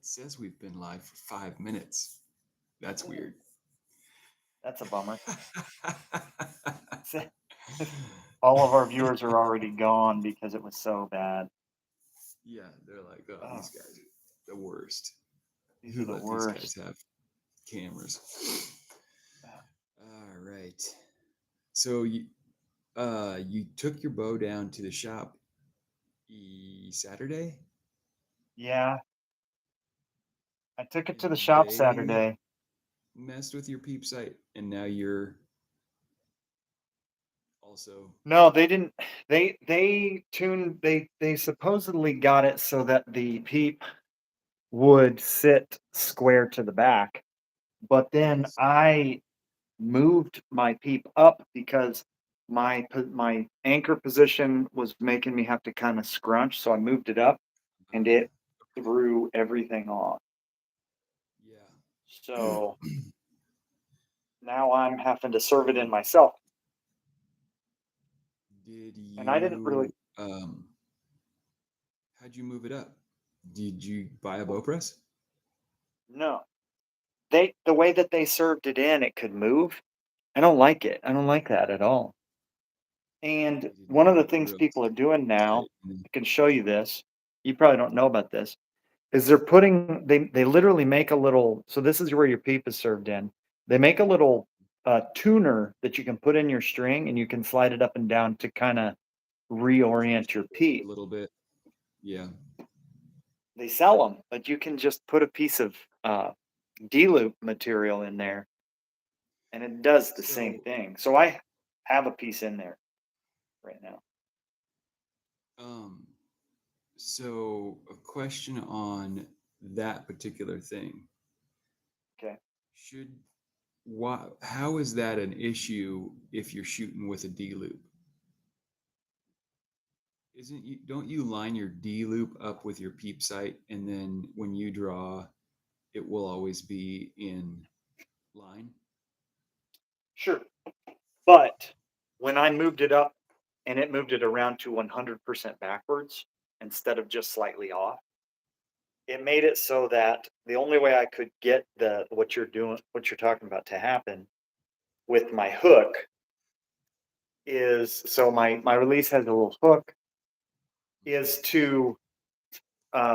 It says we've been live for 5 minutes. That's weird. That's a bummer. All of our viewers are already gone because it was so bad. Yeah, they're like, oh, Oh, these guys are the worst. these are Who the let these guys worst. have cameras? All right. So you took your bow down to the shop Saturday, Yeah, I took it to the and shop they Saturday. messed with your peep sight, and now you're also No, they didn't. They tuned. They supposedly got it so that the peep would sit square to the back. But then nice. I moved my peep up because my anchor position was making me have to kind of scrunch, so I moved it up, and it Okay. threw everything off. Yeah. So now I'm having to serve it in myself, Did and I didn't really. how'd you move it up? Did you buy a bow press? No, the way that they served it in, it could move. I don't like it. I don't like that at all. And You didn't one of want the it things real people are doing now, tight. And I can show you this. You probably don't know about this. Is they're putting they literally make a little, so this is where your peep is served in. They make a little tuner that you can put in your string and you can slide it up and down to kind of reorient your a peep. little bit. Yeah. They sell them, but you can just put a piece of D-loop material in there and it does the same So, thing. So I have a piece in there right now. um, so a question on that particular thing. Okay. Should why how is that an issue if you're shooting with a D loop? Isn't you don't you line your D loop up with your peep sight and then when you draw it will always be in line? Sure. But when I moved it up and it moved it around to 100% backwards instead of just slightly off, it made it so that the only way I could get the what you're talking about to happen with my hook is, so my release has a little hook, is to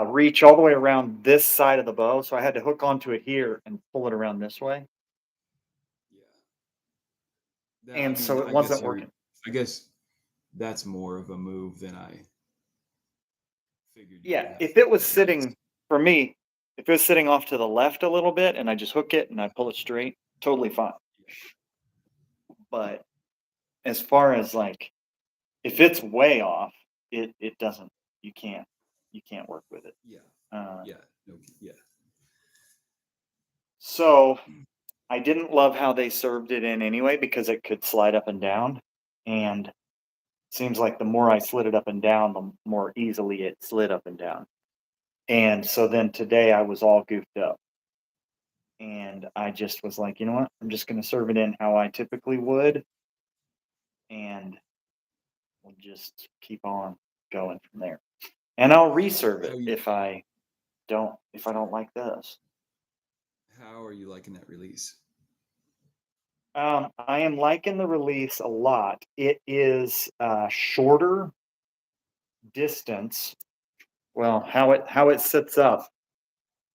reach all the way around this side of the bow. So I had to hook onto it here and pull it around this way. Yeah. That, I And mean, so it wasn't working. I guess that's more of a move than I figured you would Yeah, have if to it was adjust. sitting, for me, if it was sitting off to the left a little bit and I just hook it and I pull it straight, totally fine. But as far as like, if it's way off, it doesn't. You can't you can't work with it. Yeah. Uh, Yeah. No, yeah. so I didn't love how they served it in anyway because it could slide up and down, and seems like the more I slid it up and down, the more easily it slid up and down. And so then today I was all goofed up. And I just was like, you know what? I'm just going to serve it in how I typically would, and we'll just keep on going from there. And I'll reserve How it you if I don't like this. how are you liking that release? I am liking the release a lot. It is shorter distance. Well, how it sits up,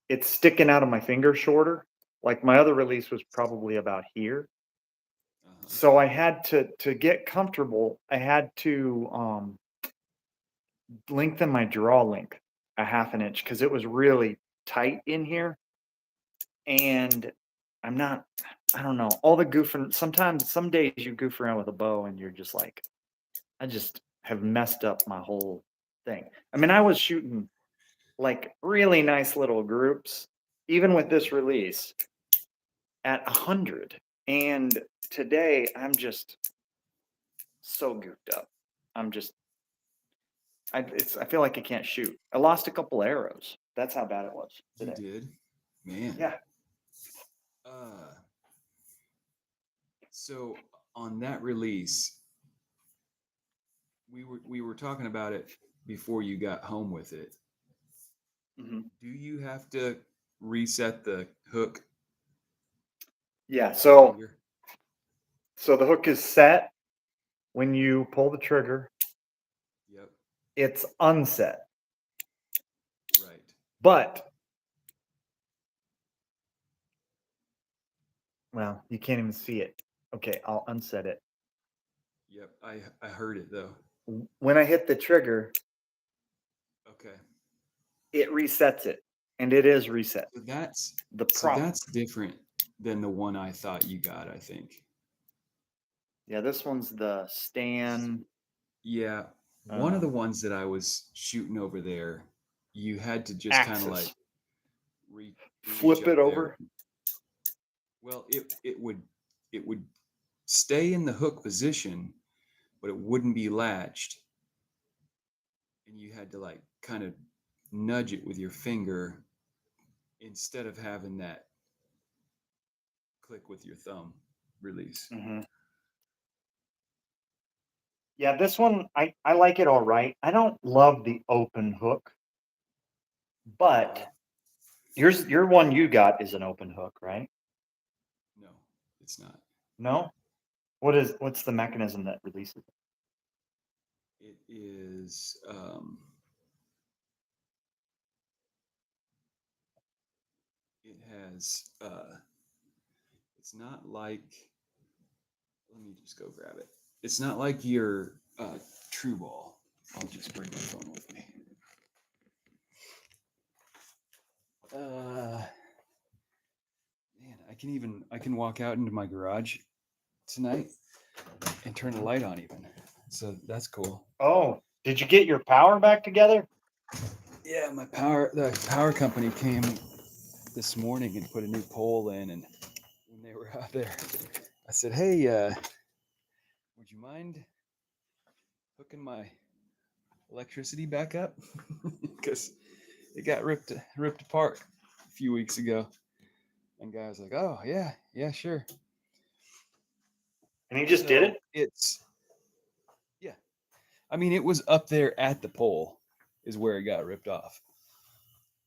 it's sticking out of my finger shorter. Like my other release was probably about here. Uh-huh. So I had to get comfortable. I had to lengthen my draw length a half an inch because it was really tight in here. And I'm not, I don't know, all the goofing. Sometimes, some days you goof around with a bow and you're just like, I just have messed up my whole thing. I mean, I was shooting like really nice little groups, even with this release at 100. And today I'm just so goofed up. I'm just, I feel like I can't shoot. I lost a couple arrows. That's how bad it was You today. did? Man. Yeah. Uh so on that release, we were talking about it before you got home with it. Mhm. Do you have to reset the hook Yeah. with your finger? So the hook is set when you pull the trigger. Yep. It's unset, Right. but well, you can't even see it. Okay, I'll unset it. Yep. I heard it though. When I hit the trigger, Okay. it resets it, and it is reset. So that's The so prop, that's different than the one I thought you got, I think. yeah, this one's the Stan. Yeah. One of the Um, ones that I was shooting over there, you had to just kind of like Axis. re- reach Flip it up there. over. Well, it would stay in the hook position, but it wouldn't be latched, and you had to like kind of nudge it with your finger instead of having that click with your thumb release. Mhm. Yeah, this one I like it all right. I don't love the open hook, but here's your one you got is an open hook, right? No, it's not. No? What's the mechanism that releases it? It is. It has. It's not like. Let me just go grab it. It's not like your True Ball. I'll just bring my phone with me. Uh, Man, I can walk out into my garage tonight and turn the light on even. So that's cool. Oh, did you get your power back together? Yeah, the power company came this morning and put a new pole in, and when they were out there, I said, "Hey, would you mind hooking my electricity back up?" Because it got ripped apart a few weeks ago. And guy was like, "Oh yeah, yeah, sure." And he just did So it? it's yeah. I mean, it was up there at the pole, is where it got ripped off.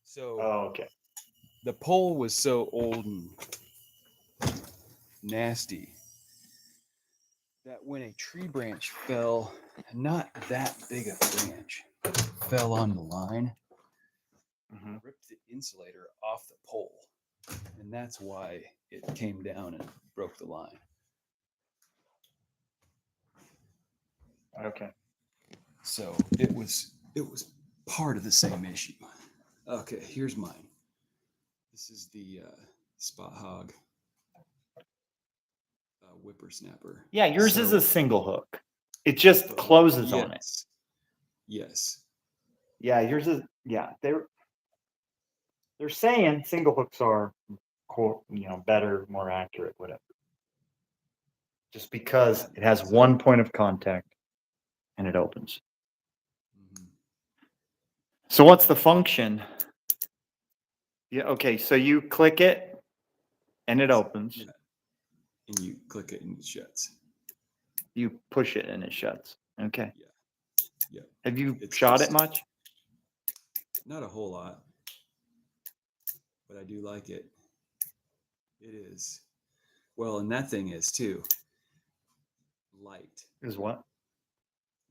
So Oh, okay. the pole was so old and nasty that when a tree branch fell, not that big a branch, fell on the line, Hmm. ripped the insulator off the pole. And that's why it came down and broke the line. Okay. So it was part of the same issue. Okay, here's mine. This is the Spot Hog whippersnapper. Yeah, yours is a So single hook. It just closes on it. yes, yes, Yeah, yours is yeah, they're saying single hooks are better, more accurate, whatever. Just because yeah. it has So one point of contact and it opens. mhm. So what's the function? Yeah, okay, so you click it and it opens. Yeah, and you click it and it shuts. You push it and it shuts. Okay. Yeah, yeah. Have you It's shot it just much? not a whole lot, but I do like it. It is well, and that thing is too light, Is what?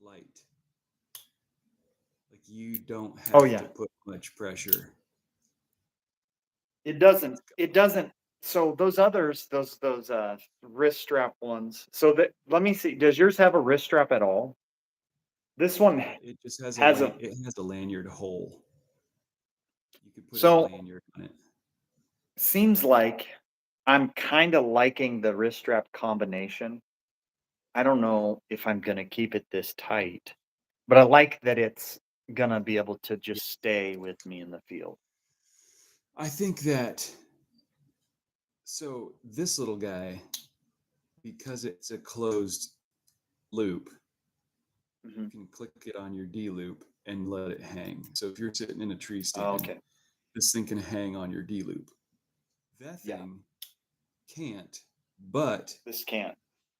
light. Like you don't Oh have yeah. to put much pressure. It doesn't. It doesn't. So those others, those wrist strap ones. So that let me see. Does yours have a wrist strap at all? This one It just has has a. it has a lanyard hole. You could put a So lanyard on it. seems like I'm kind of liking the wrist strap combination. I don't know if I'm gonna keep it this tight, but I like that it's gonna be able to Yeah. just stay with me in the field. I think that so this little guy, because it's a closed loop, you Hmm. can click it on your D loop and let it hang. So if you're sitting in a tree Oh, stand, okay. this thing can hang on your D loop. That Yeah. thing can't, but This can't.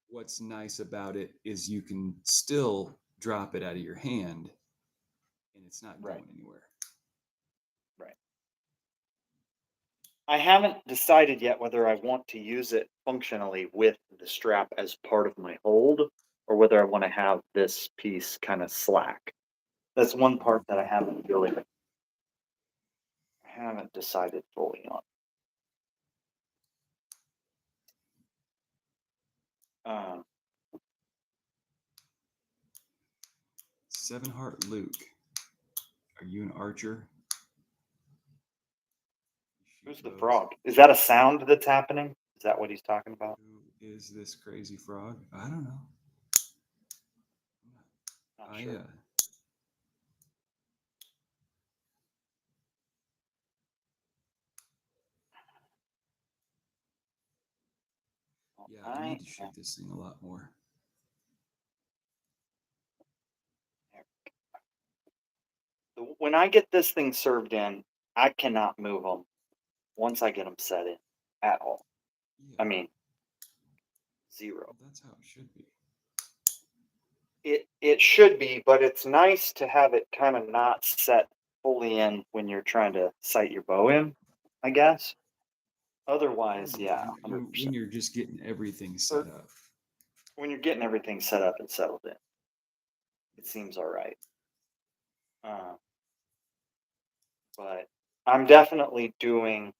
what's nice about it is you can still drop it out of your hand and it's not Right. going anywhere. Right. I haven't decided yet whether I want to use it functionally with the strap as part of my hold or whether I want to have this piece kind of slack. That's one part that I haven't decided fully on. 7 Heart Luke. Are you an archer? You Who's shoot the bows? frog? Is that a sound that's happening? Is that what he's talking about? Who is this crazy frog? I don't know. Not I sure. Yeah, I need to shoot this thing a lot more. When I get this thing served in, I cannot move them once I get them set in at all. Yeah, I mean, zero. well, that's how it should be. It should be, but it's nice to have it kind of not set fully in when you're trying to sight your bow in, I guess. Otherwise, yeah, When 100%. you're just getting everything set Or up. when you're getting everything set up and settled in, it seems all right. But I'm definitely doing.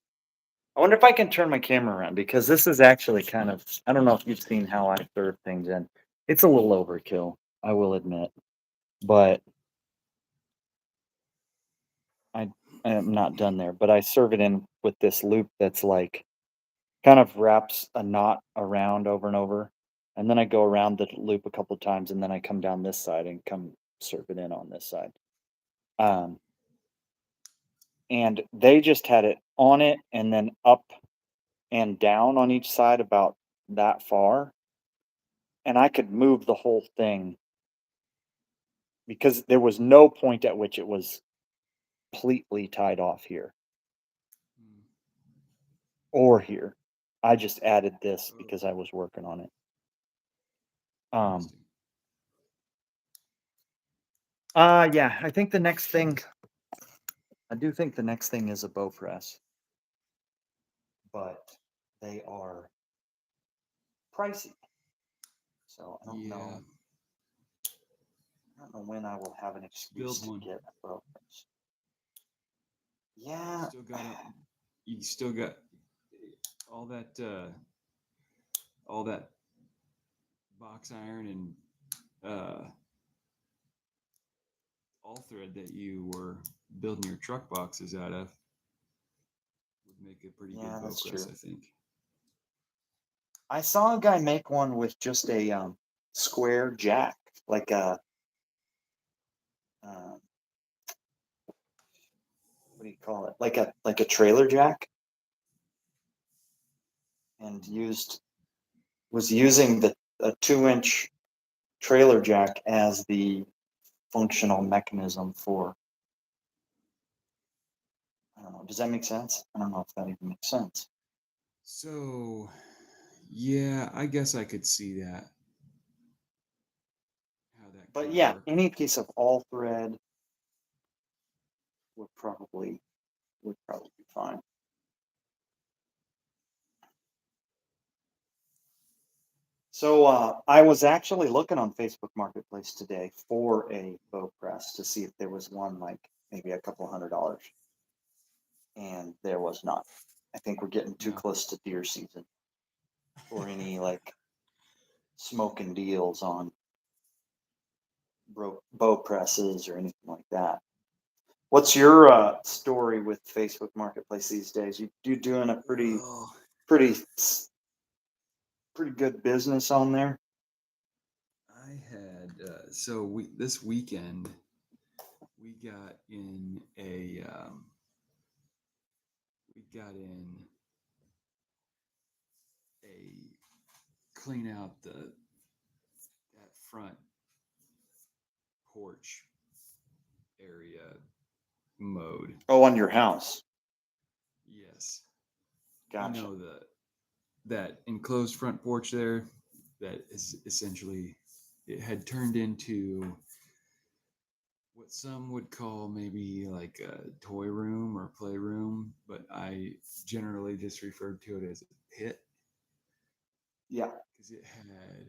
I wonder if I can turn my camera around because this is actually kind of. I don't know if you've seen how I serve things in. It's a little overkill, I will admit, but I am not done there. But I serve it in with this loop that's like kind of wraps a knot around over and over, and then I go around the loop a couple times, and then I come down this side and come serve it in on this side. Um, and they just had it on it and then up and down on each side about that far, and I could move the whole thing because there was no point at which it was completely tied off here Hmm. or here. I just added this Oh, because I was working on it. Um, interesting. yeah, I think the next thing, I do think the next thing is a bow press, but they are pricey. So Yeah, I don't know when I will have an excuse build to one. get a bow press. You Yeah, still got it. You still got all that. All that box iron and all thread that you were building your truck boxes out of would make a pretty yeah, good bow that's press, true. I think. I saw a guy make one with just a square jack, like uh, what do you call it? Like a trailer jack, and was using the a 2-inch trailer jack as the functional mechanism for. I don't know. Does that make sense? I don't know if that even makes sense. So, yeah, I guess I could see that, how that But could yeah, work. any piece of all thread would probably be fine. So I was actually looking on Facebook Marketplace today for a bow press to see if there was one like maybe a couple $100, and there was not. I think we're getting too No. close to deer season for any like smoking deals on bow presses or anything like that. What's your story with Facebook Marketplace these days? You doing a Well, pretty pretty good business on there? I had so we this weekend we got in a clean out the that front porch area mode. Oh, on your house. Yes, you Gotcha. know that enclosed front porch there that is essentially it had turned into what some would call maybe like a toy room or playroom, but I I generally just referred to it as a pit Yeah. because it had,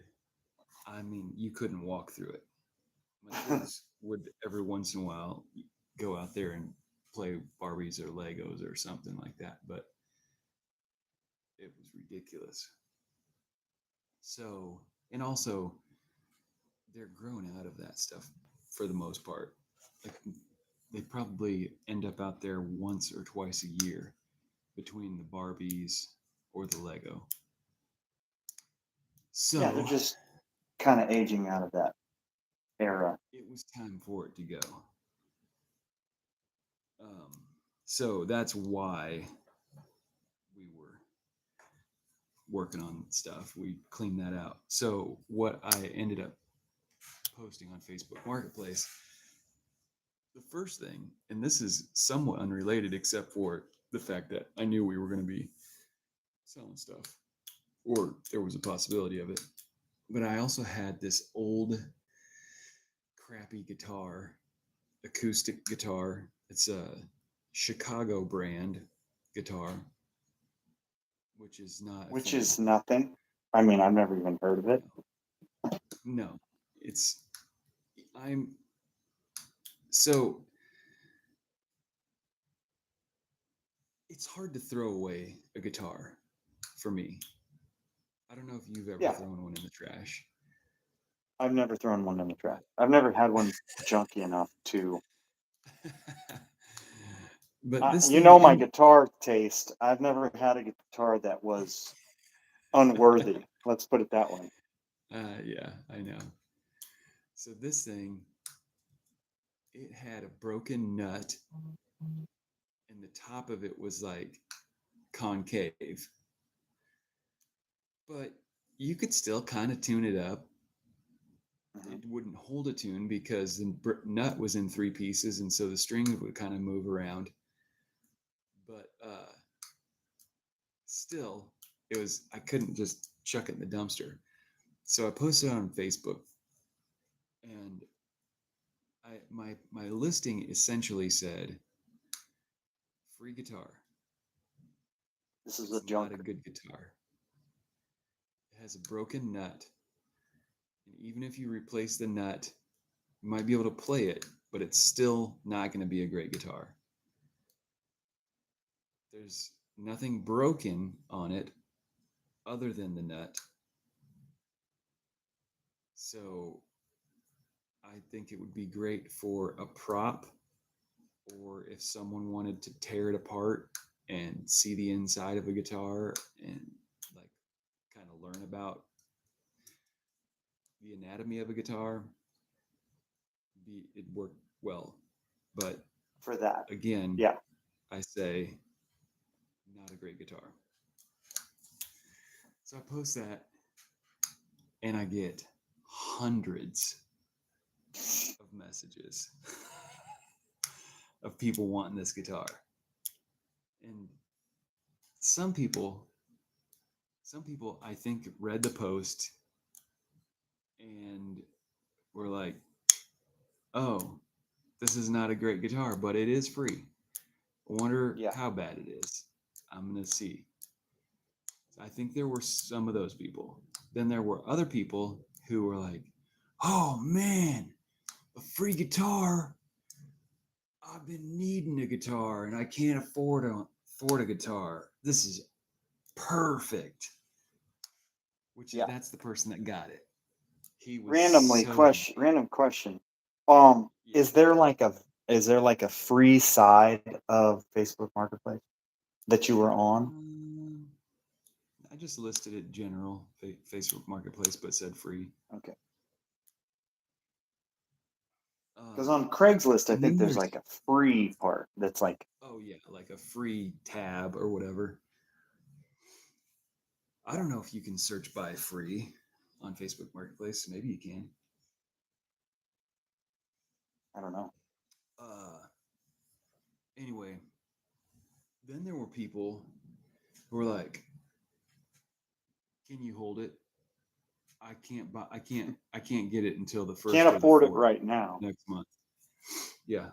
I mean, you couldn't walk through it. My kids would every once in a while go out there and play Barbies or Legos or something like that, but it was ridiculous. So, and also, they're grown out of that stuff for the most part. Like, they probably end up out there once or twice a year between the Barbies or the Lego. Yeah, they're So just kind of aging out of that era. it was time for it to go. Um, so that's why we were working on stuff. We cleaned that out. So what I ended up posting on Facebook Marketplace, the first thing, and this is somewhat unrelated except for the fact that I knew we were going to be selling stuff, or there was a possibility of it. But I also had this old crappy guitar, acoustic guitar. It's a Chicago brand guitar, which is not a Which thing. is nothing. I mean, I've never even heard of it. No, it's I'm so it's hard to throw away a guitar for me. I don't know if you've ever Yeah, thrown one in the trash. I've never thrown one in the trash. But I've never had one junky enough to. but this You thing know my in guitar taste. I've never had a guitar that was unworthy. Let's put it that way. yeah, I know. So this thing, it had a broken nut and the top of it was like concave. But you could still kind of tune it up. Mhm. It wouldn't hold a tune because the nut was in three pieces, and so the strings would kind of move around. But still, it was I couldn't just chuck it in the dumpster. So I posted it on Facebook, and my listing essentially said free guitar. This is a It's not a junker. good guitar. It has a broken nut, and even if you replace the nut, you might be able to play it, but it's still not going to be a great guitar. There's nothing broken on it other than the nut. So I think it would be great for a prop, or if someone wanted to tear it apart and see the inside of a guitar and like kind of learn about the anatomy of a guitar, it worked well. But For that. again, Yeah. I say not a great guitar. So I post that and I get hundreds of messages of people wanting this guitar. And some people I think read the post and were like, "Oh, this is not a great guitar, but it is free. I wonder Yeah. how bad it is. I'm going to see." I think there were some of those people. Then there were other people who were like, "Oh man, a free guitar. I've been needing a guitar and I can't afford a guitar. This is perfect." Which Yeah. that's the person that got it. He was so Random question. yeah. Is there like a free side of Facebook Marketplace that you were on? I just listed it general Facebook Marketplace, but said free. Okay. Uh, Because on Craigslist, I and then think there's there's like a free part that's like, oh yeah, like a free tab or whatever. I yeah, don't know if you can search by free on Facebook Marketplace. Maybe you can. I don't know. Uh, anyway, then there were people who were like, "Can you hold it? I can't buy. I can't get it until the Can't first or the afford it fourth right now. next month." Yeah.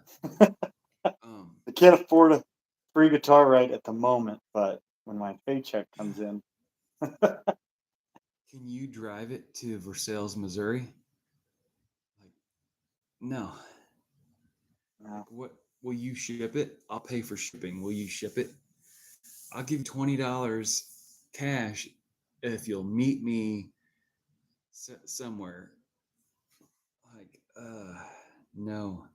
I can't afford free guitar right at the moment, but when my paycheck comes in, Can you drive it to Versailles, Missouri? Like, no. Like, no. what will you ship it? I'll pay for shipping. Will you ship it? I'll give you $20 cash if you'll meet me somewhere. Like, no.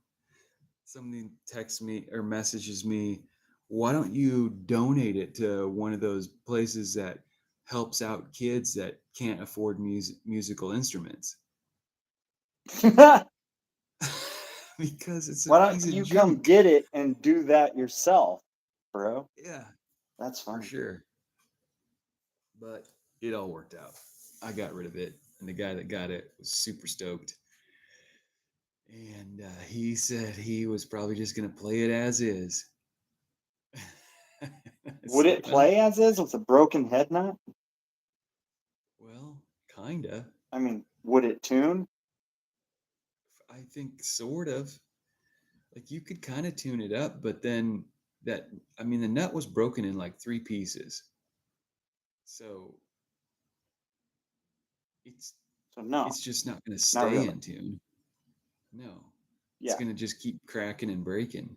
Somebody texts me or messages me, why don't you donate it to one of those places that helps out kids that can't afford musical instruments? Because it's a Why don't piece of you come junk. get it and do that yourself, bro? Yeah, That's for funny. sure. But it all worked out. I got rid of it, and the guy that got it was super stoked. And he said he was probably just going to play it as is. I Would said, it play as is with a broken head nut? well, kinda. I mean, would it tune? I think sort of. Like you could kind of tune it up, but then that I mean the nut was broken in like three pieces. So it's So no, it's just not going to not stay really. in tune. No. It's Yeah, going to just keep cracking and breaking.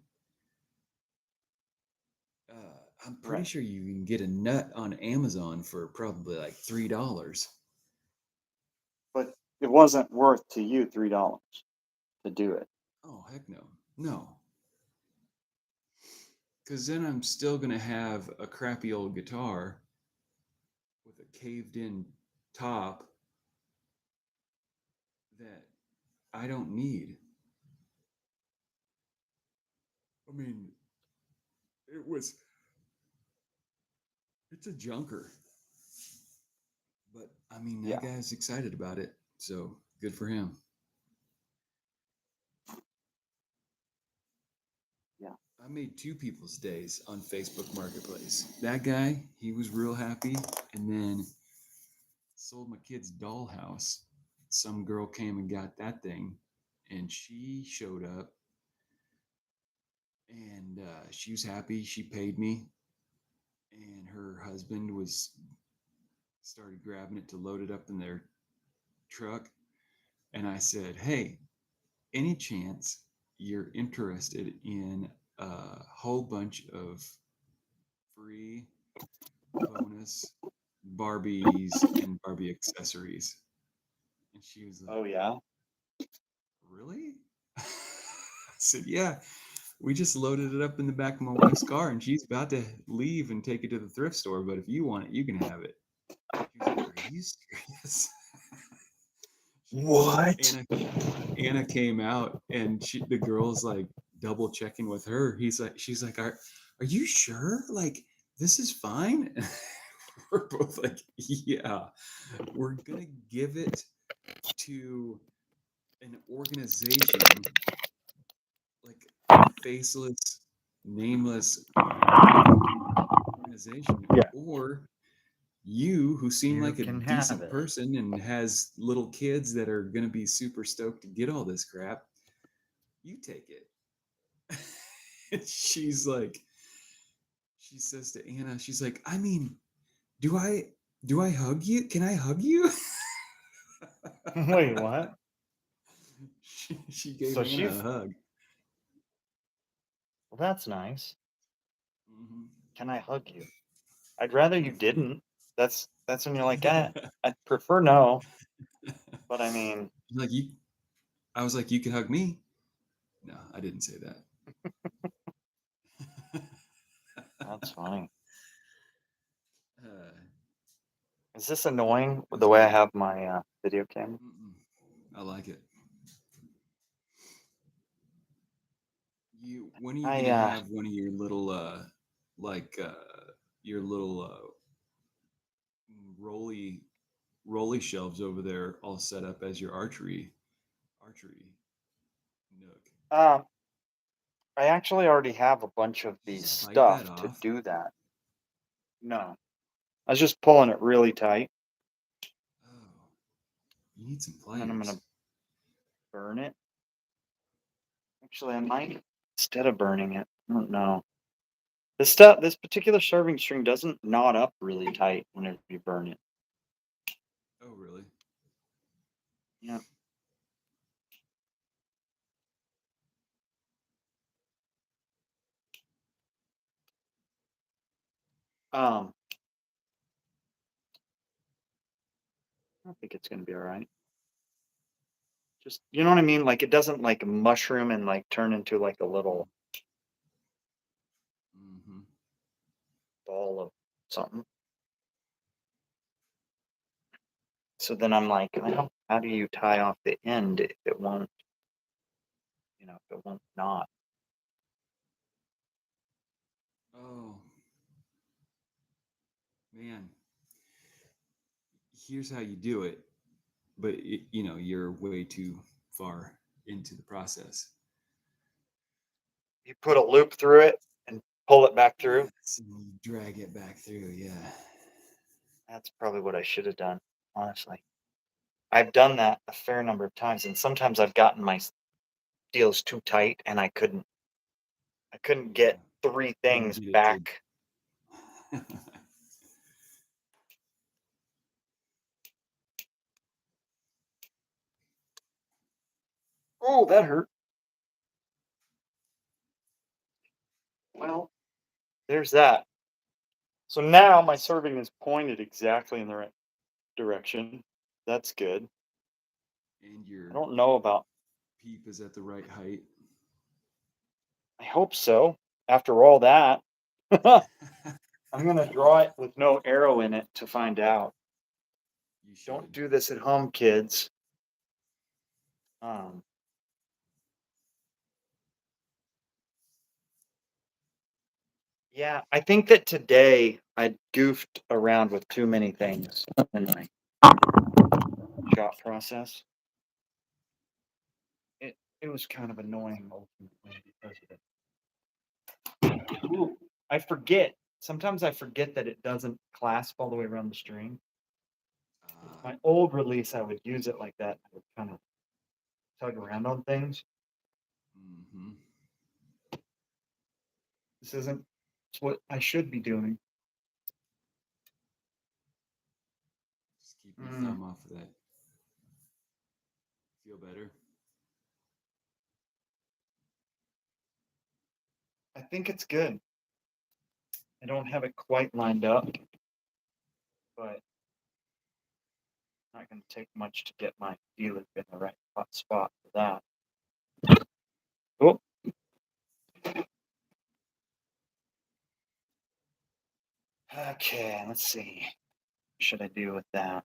I'm pretty right. sure you can get a nut on Amazon for probably like $3. But it wasn't worth to you $3 to do it. Oh heck no, no. Because then I'm still gonna have a crappy old guitar with a caved-in top that I don't need. I mean, it was it's a junker, but I mean that Yeah, guy's excited about it, so good for him. yeah. I made two people's days on Facebook Marketplace. That guy, he was real happy, and then sold my kid's dollhouse. Some girl came and got that thing, and she showed up, and she was happy. She paid me, and her husband was started grabbing it to load it up in their truck. And I said, "Hey, any chance you're interested in a whole bunch of free bonus Barbies and Barbie accessories?" And she was like, Oh yeah. "Really?" I said, "Yeah. We just loaded it up in the back of my wife's car, and she's about to leave and take it to the thrift store. But if you want it, you can have it." She was like, "Are you serious?" What? Anna came out, and the girl's like double checking with her. She's like, are you sure? Like, this is fine? And we're both like, yeah, we're gonna give it to an organization, like a faceless, nameless organization, Yeah. or you who seem You like a can have decent it. person and has little kids that are going to be super stoked to get all this crap, you take it. And she says to Anna, she's like, I mean, do I hug you? Can I hug you? Wait, what? She gave So Anna a she's hug. well, that's nice. Mhm. Can I hug you? I'd rather you didn't. That's when you're like, I'd prefer no. But I mean, Like you, I was like, you can hug me. No, I didn't say that. that's funny. uh, Is this annoying the way I have my video camera? mm-mm. I like it. When are you I gonna have one of your little like your little rolly rolly shelves over there all set up as your archery nook? uh I actually already have a bunch of You these just bite that stuff to off. do that. No. I was just pulling it really tight Oh, you need some and then I'm pliers. gonna burn it. Actually I might instead of burning it. I don't know. This particular serving string doesn't knot up really tight whenever you burn it. Oh, really? Yeah. I don't think it's gonna be all right. Just you know what I mean? Like it doesn't like mushroom and like turn into like a little Mm-hmm. ball of something. So then I'm like, well, how do you tie off the end if it won't, if it won't knot? Oh, man. Here's how you do it, but you're way too far into the process. You put a loop through it and pull it back through. Yes, and you drag it back through. Yeah. That's probably what I should have done, honestly. I've done that a fair number of times, and sometimes I've gotten my deals too tight, and I couldn't Yeah. get three Couldn't things get it to. back. Oh, that hurt. Well, there's that. So now my serving is pointed exactly in the right direction. That's good. And I your don't know about, peep is at the right height. I hope so. After all that, I'm going to draw it with no arrow in it to find out. You Don't should. do this at home, kids. Um, yeah, I think that today I goofed around with too many things in my shot process. It was kind of annoying ultimately because of it. Ooh, I forget. Sometimes I forget that it doesn't clasp all the way around the string. My old release, I would use it like that. I would kind of tug around on things. Mm-hmm. This isn't it's what I should be doing. Just keep your thumb off of that. Feel better? I think it's good. I don't have it quite lined up, but not going to take much to get my feeler in the right spot for that. Oh, okay. Let's see. What should I do with that?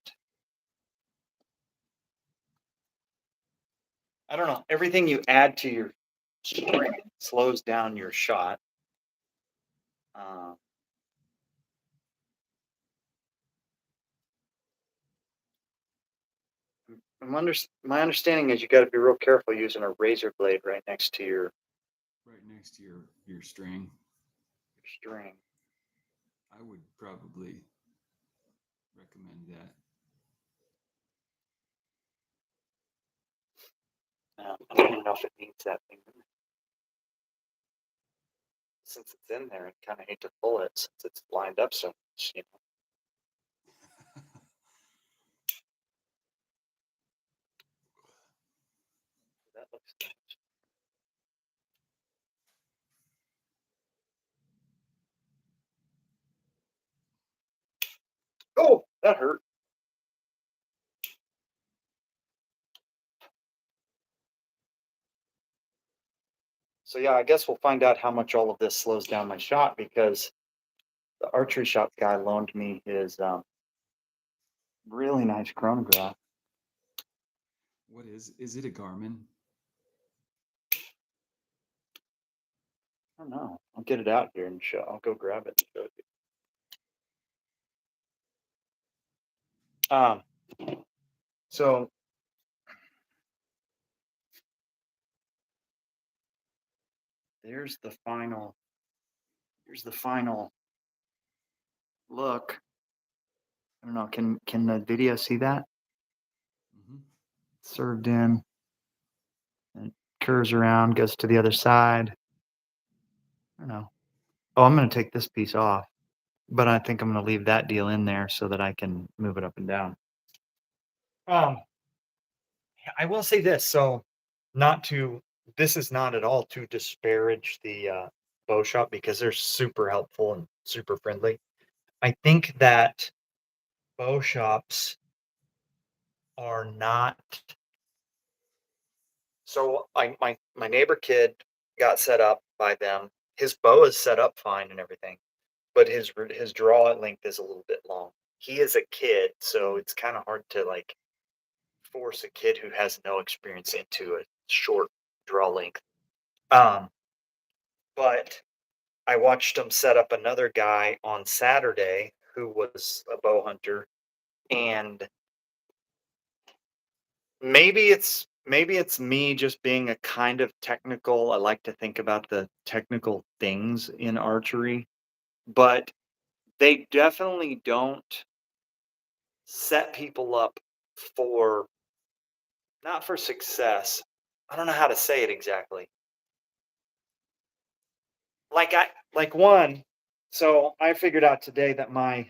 I don't know. Everything you add to your string slows down your shot. Uh, my understanding is you got to be real careful using a razor blade right next to your Right next to your string. string. I would probably recommend that. I don't even know if it needs that thing. Since it's in there, I kind of hate to pull it since it's lined up so much. That looks good. Oh, that hurt. So yeah, I guess we'll find out how much all of this slows down my shot because the archery shop guy loaned me his really nice chronograph. What is it a Garmin? I don't know. I'll get it out here and show. I'll go grab it and show it to you. So there's the final. Here's the final look. I don't know. Can the video see that? Mm-hmm. Served in. And it curves around, goes to the other side. I don't know. Oh, I'm gonna take this piece off, but I think I'm gonna leave that deal in there so that I can move it up and down. Um, I will say this, so not to this is not at all to disparage the bow shop because they're super helpful and super friendly. I think that bow shops are not so my neighbor kid got set up by them. His bow is set up fine and everything, but his draw length is a little bit long. He is a kid, so it's kind of hard to like force a kid who has no experience into a short draw length. Um, but I watched him set up another guy on Saturday who was a bow hunter, and maybe it's me just being a kind of technical. I like to think about the technical things in archery, but they definitely don't set people up for not for success. I don't know how to say it exactly. Like one, so I figured out today that my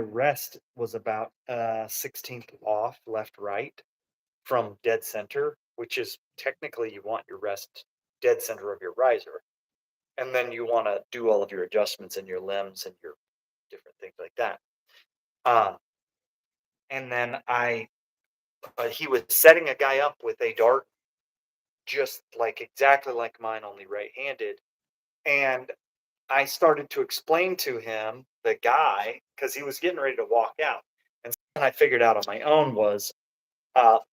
rest was about 16th off left right from dead center, which is technically you want your rest dead center of your riser. And then you want to do all of your adjustments in your limbs and your different things like that. Um, and then he was setting a guy up with a dart just like exactly like mine, only right-handed. And I started to explain to him, the guy, because he was getting ready to walk out. And something I figured out on my own was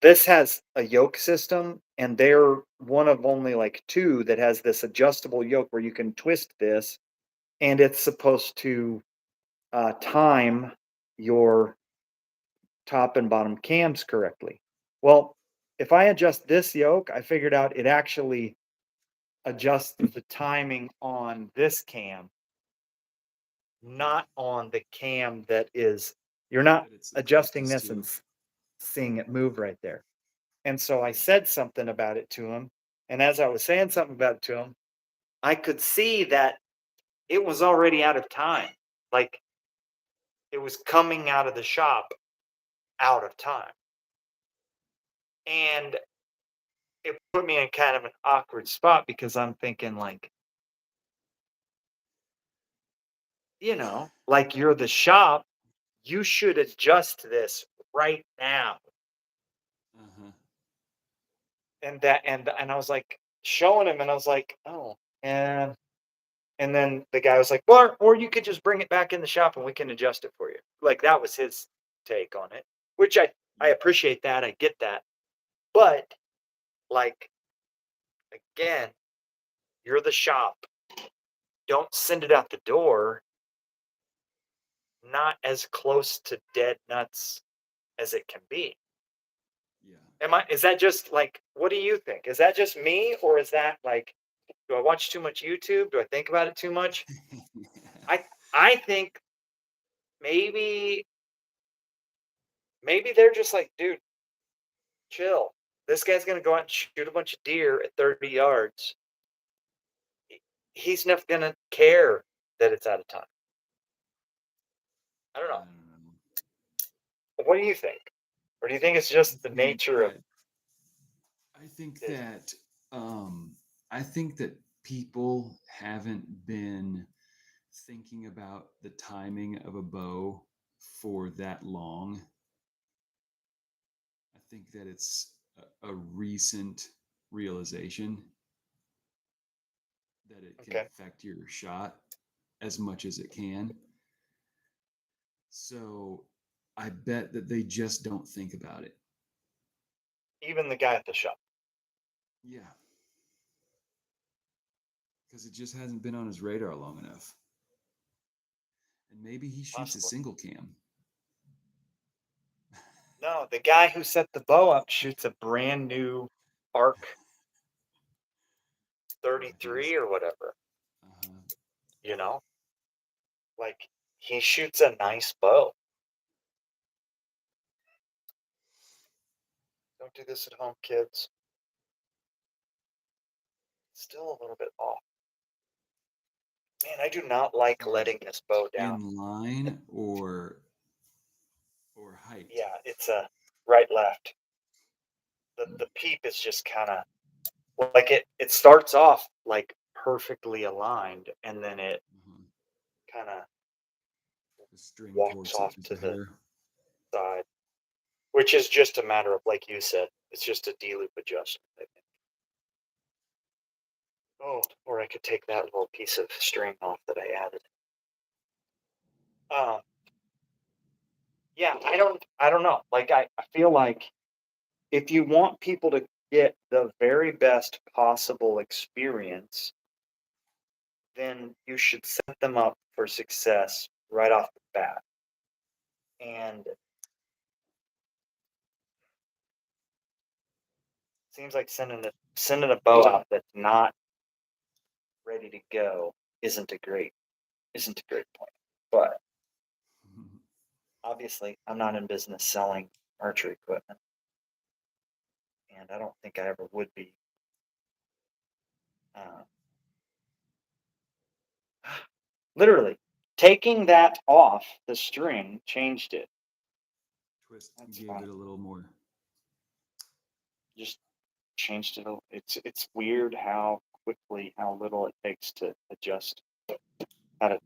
this has a yoke system, and they're one of only like two that has this adjustable yoke where you can twist this, and it's supposed to time your top and bottom cams correctly. Well, if I adjust this yoke, I figured out it actually adjusts the timing on this cam, not on the cam that is, you're not That it's adjusting closest this to. and seeing it move right there. And so I Yeah. said something about it to him. And as I was saying something about it to him, I could see that it was already out of time. Like it was coming out of the shop out of time. And it put me in kind of an awkward spot because I'm thinking, like, like you're the shop, you should adjust this right now. Uh-huh. And I was like showing him, and I was like, oh, and then the guy was like, well, or you could just bring it back in the shop and we can adjust it for you. Like that was his take on it, which I Yeah. appreciate that. I get that. But like again, you're the shop. Don't send it out the door not as close to dead nuts as it can be. Yeah. Is that just like, what do you think? Is that just me, or is that like, do I watch too much YouTube? Do I think about it too much? I I think maybe maybe they're just like, dude, chill. This guy's gonna go out and shoot a bunch of deer at 30 yards. He's not gonna care that it's out of time. I don't I know. don't know. What do you think? Or do you think it's I just the think nature of that I think business? that I think that people haven't been thinking about the timing of a bow for that long. I think that it's a recent realization that it can Okay. affect your shot as much as it can. So I bet that they just don't think about it. Even the guy at the shop. Yeah, because it just hasn't been on his radar long enough. And maybe he shoots a Possibly. single cam. No, the guy who set the bow up shoots a brand new Arc Yeah, he's 33 or whatever, uh-huh. you know? Like he shoots a nice bow. Don't do this at home, kids. Still a little bit off. Man, I do not like Like letting this bow down. in line or height? Yeah, it's a right left. Hmm. The peep is just kind of like it starts off like perfectly aligned, and then it Uh-huh. kind of The string walks torques it off just to a the hair. side, which is just a matter of, like you said, it's just a D-loop adjustment, I think. Oh, or I could take that little piece of string off that I added. Um, yeah, I don't know. Like I feel like if you want people to get the very best possible experience, then you should set them up for success right off the bat. And it seems like sending a bow out that's not ready to go isn't a great point. But obviously, I'm not in business selling archery equipment, and I don't think I ever would be. Uh, literally, taking that off the string changed it. Twist. You That's gave fine. it a little more. Just changed it. It's weird how quickly, how little it takes to adjust how to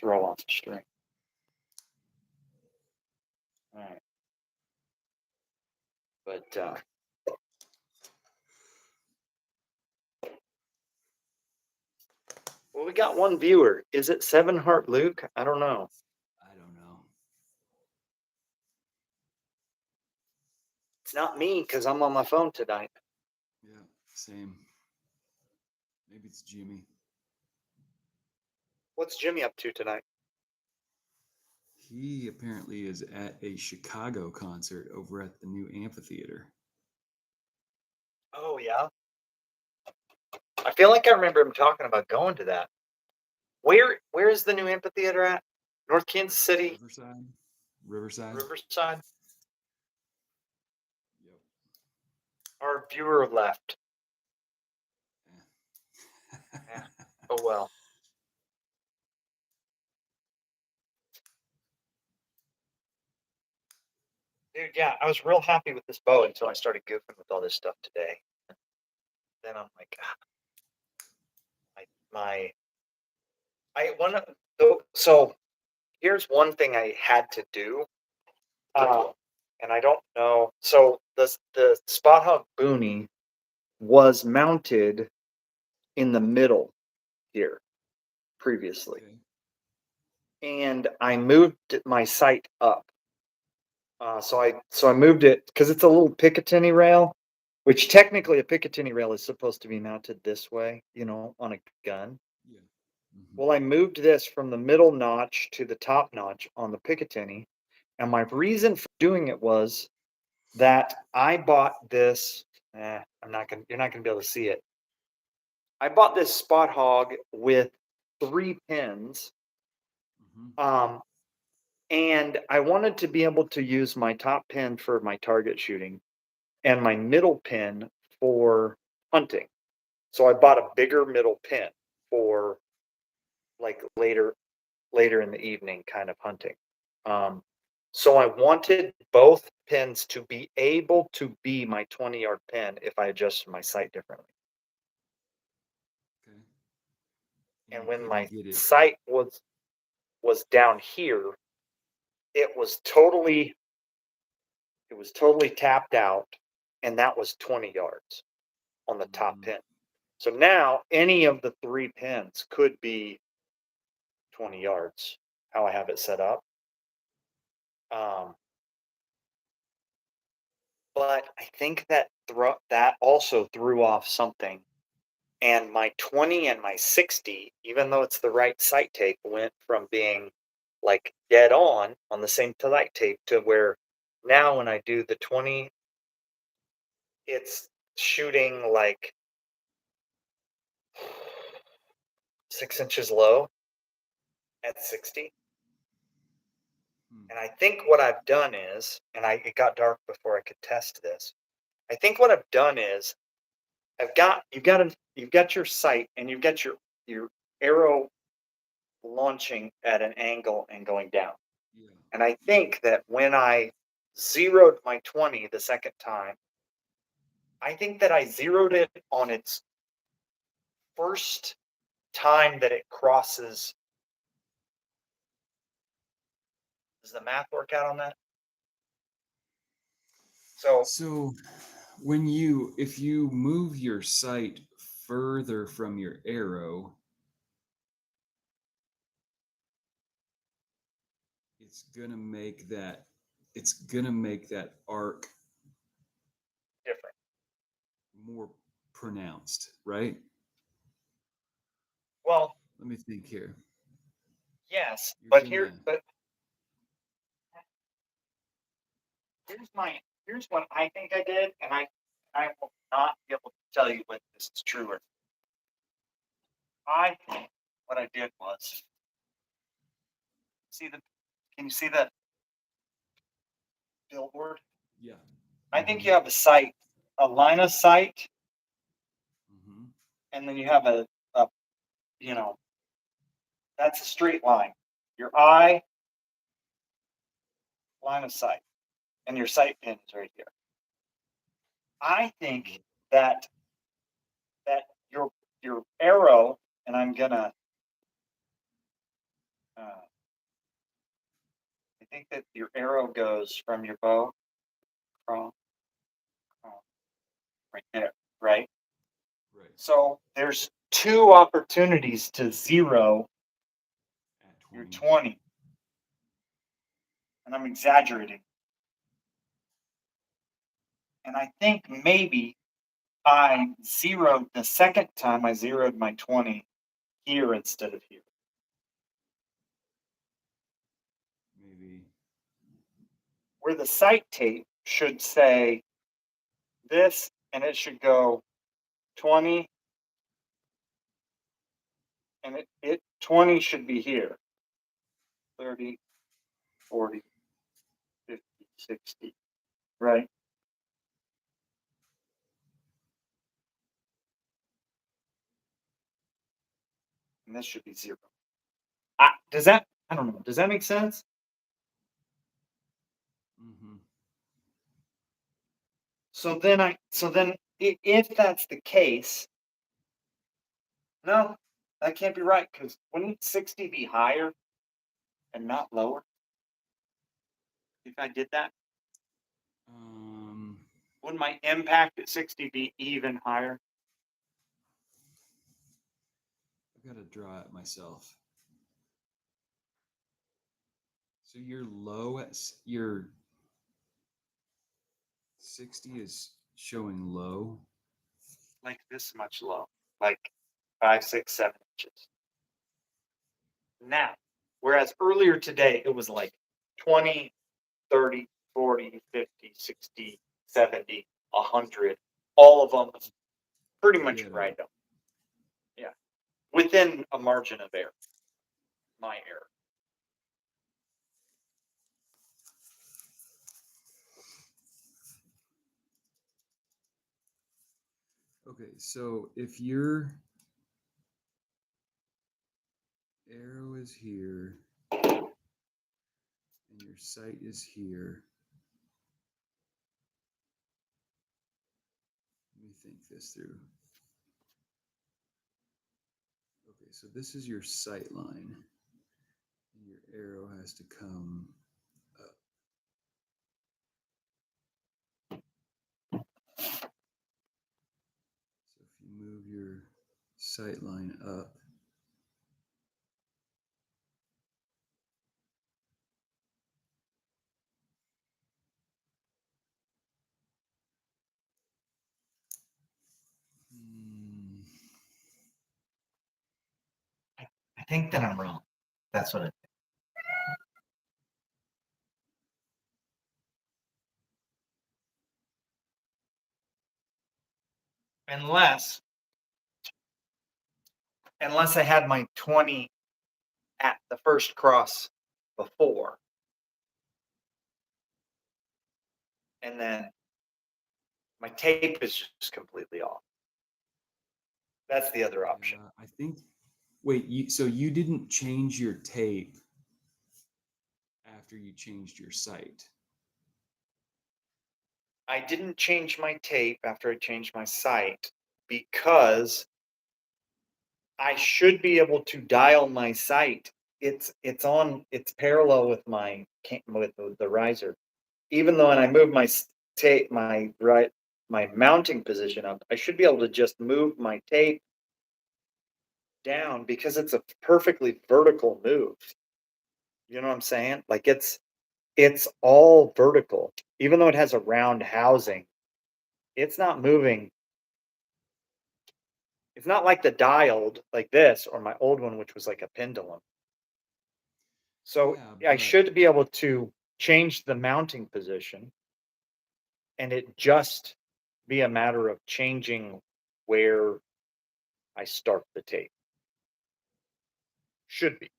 throw off the string. All right, but well, we got one viewer. Is it Seven Heart Luke? I don't know. I don't know. It's not me because I'm on my phone tonight. Yeah, same. Maybe it's Jimmy. What's Jimmy up to tonight? He apparently is at a Chicago concert over at the new amphitheater. Oh yeah, I feel like I remember him talking about going to that. Where is the new amphitheater at? North Kansas City, Riverside. Riverside. Riverside. Yep. Our viewer left. Yeah. Yeah. Oh well. Dude, yeah, I was real happy with this bow until I started goofing with all this stuff today. Then I'm like, my I one of so here's one thing I had to do. Um, and I don't know. So the Spot Hog Boonie was mounted in the middle here previously, Okay. and I moved my sight up. So I moved it because it's a little Picatinny rail, which technically a Picatinny rail is supposed to be mounted this way, on a gun. Yeah. Hmm. Well, I moved this from the middle notch to the top notch on the Picatinny, and my reason for doing it was that I bought this. You're not gonna be able to see it. I bought this Spot Hog with 3 pins, Hmm. um, and I wanted to be able to use my top pin for my target shooting and my middle pin for hunting. So I bought a bigger middle pin for like later in the evening kind of hunting. Um, so I wanted both pins to be able to be my 20-yard pin if I adjusted my sight differently. Okay. And And you when couldn't my get it. sight was down here, it was totally tapped out, and that was 20 yards on the top Hmm. pin. So now any of the 3 pins could be 20 yards, how I have it set up. Um, but I think that also threw off something. And my 20 and my 60, even though it's the right sight tape, went from being like dead on the same sight tape to where now when I do the 20, it's shooting like 6 inches low at 60. Hmm. And I think what I've done is, and it got dark before I could test this. I think what I've done is you've got your sight and you've got your arrow launching at an angle and going down. Yeah. And I think that when I zeroed my 20 the second time, I think that I zeroed it on its first time that it crosses. Does the math work out on that? So So if you move your sight further from your arrow, it's gonna make that arc different. more pronounced, right? Well, Let me think here. yes, You're but gonna here's what I think I did, and I will not be able to tell you whether this is true or. I think what I did was see the. Can you see the billboard? yeah. I think you have a line of sight, Mm-hmm. and then you have a you know, that's a straight line. Your eye, line of sight, and your sight pin is right here. I think that that your arrow, and I'm gonna. I think that your arrow goes from your bow, from right there, right? Right. So there's two opportunities to zero At your 20. 20, and I'm exaggerating. And I think maybe I zeroed the second time I zeroed my 20 here instead of here. Maybe. Where the sight tape should say this, and it should go 20, and it 20 should be here. 30, 40, 50, 60, right? And this should be 0. Does that, I don't know, does that make sense? Mm-hmm. So then if that's the case, no, that can't be right, because wouldn't 60 be higher and not lower if I did that? Um, Wouldn't my impact at 60 be even higher? I gotta draw it myself. So your 60 is showing low. Like this much low, like 5, 6, 7 inches. Now, whereas earlier today it was like 20, 30, 40, 50, 60, 70, 100, all of them pretty much Ditto. right up. Yeah. Within a margin of error. My error. Okay, so if your arrow is here and your sight is here, let me think this through. Okay, so this is your sight line, and your arrow has to come up. So if you move your sight line up, I think that I'm wrong. That's what I think. Unless I had my 20 at the first cross before. And then my tape is just completely off. That's the other option. I think Wait, so you didn't change your tape after you changed your sight? I didn't change my tape after I changed my sight because I should be able to dial my sight. It's parallel with my with the riser. Even though when I move my tape, my mounting position up, I should be able to just move my tape down because it's a perfectly vertical move. You know what I'm saying? Like it's all vertical. Even though it has a round housing, it's not moving. It's not like the dialed like this or my old one, which was like a pendulum. So Yeah, I but should be able to change the mounting position and it just be a matter of changing where I start the tape. Should be.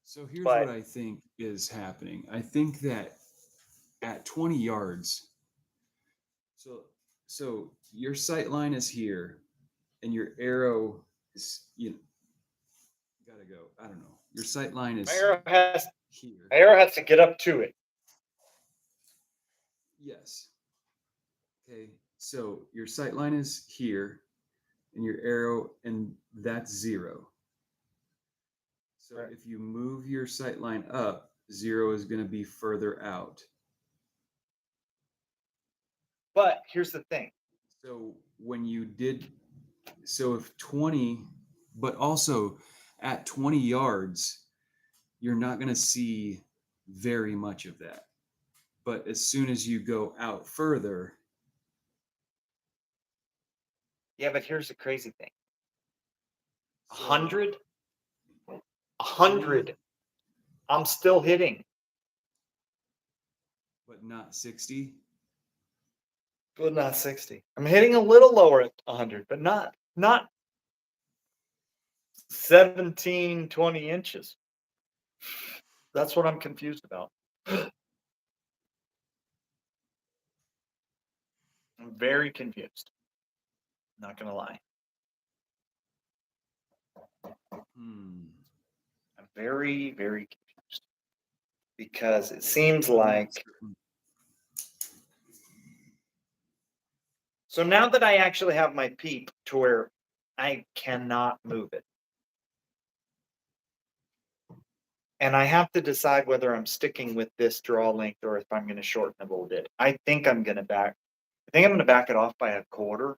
so here's what But I think is happening. I think that at 20 yards, so so your sight line is here, and your arrow is gotta go. I don't know. Your sight line my is arrow has here. my arrow has to get up to it. Yes. Okay. So your sight line is here, and your arrow, and that's 0. So Right. if you move your sight line up, 0 is going to be further out. But here's the thing. So when you did, so if 20, but also at 20 yards, you're not going to see very much of that. But as soon as you go out further, Yeah, but here's the crazy thing. so 100, 20, 100, I'm still hitting. but not 60. But not 60. I'm hitting a little lower at 100, but not 17, 20 inches. That's what I'm confused about. I'm very confused. Not gonna lie. Hmm. I'm very, very confused. Because it Yeah, seems I'm not like certain. so now that I actually have my peep to where I cannot move it. And I have to decide whether I'm sticking with this draw length or if I'm going to shorten it a little bit. I think I'm going to back it off by a quarter.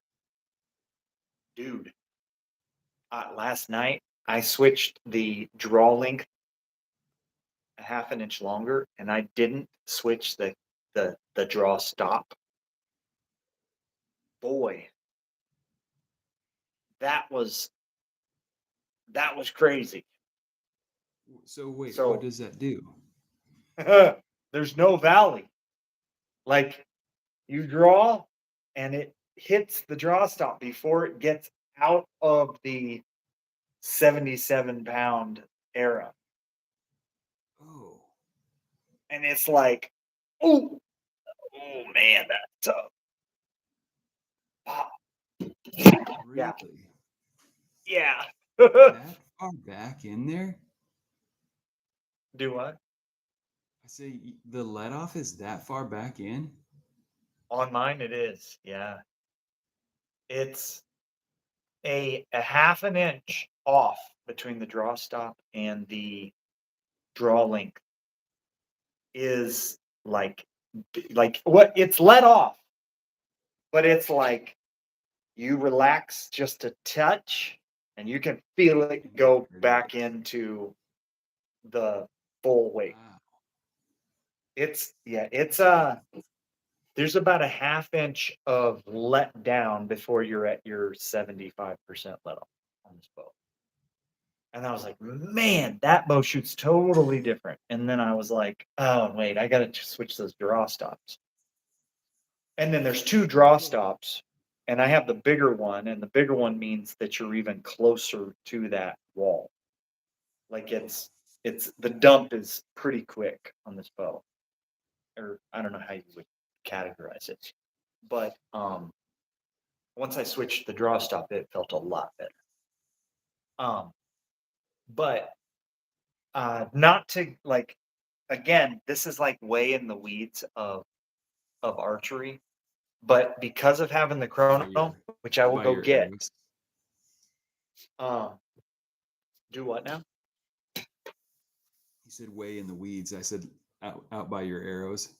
Dude, last night I switched the draw length a half an inch longer and I didn't switch the draw stop. Boy, that was crazy. So wait, what So does that do? there's no valley. Like you draw and it hits the draw stop before it gets out of the 77-pound era. Oh, And it's like, oh, man, that's tough. Pop. Yeah. really? Yeah. That far back in there? Do what? I say the let off is that far back in? On mine, it is. Yeah. It's a half an inch off between the draw stop and the draw length is like what it's let off, but it's like you relax just a touch and you can feel it And go there it back is. into the full weight. Wow. It's there's about a half inch of let down before you're at your 75% let off on this bow. And I was like, man, that bow shoots totally different. And then I was like, oh wait, I gotta switch those draw stops. And then there's 2 draw stops, and I have the bigger one, and the bigger one means that you're even closer to that wall. Like it's the dump is pretty quick on this bow. Or I don't know how you would categorize it. But once I switched the draw stop, it felt a lot better. Um, but not to like again, this is like way in the weeds of archery, but because of having the By chrono, your which I will by go your get, arrows. um, do what now? He said way in the weeds. I said out by your arrows.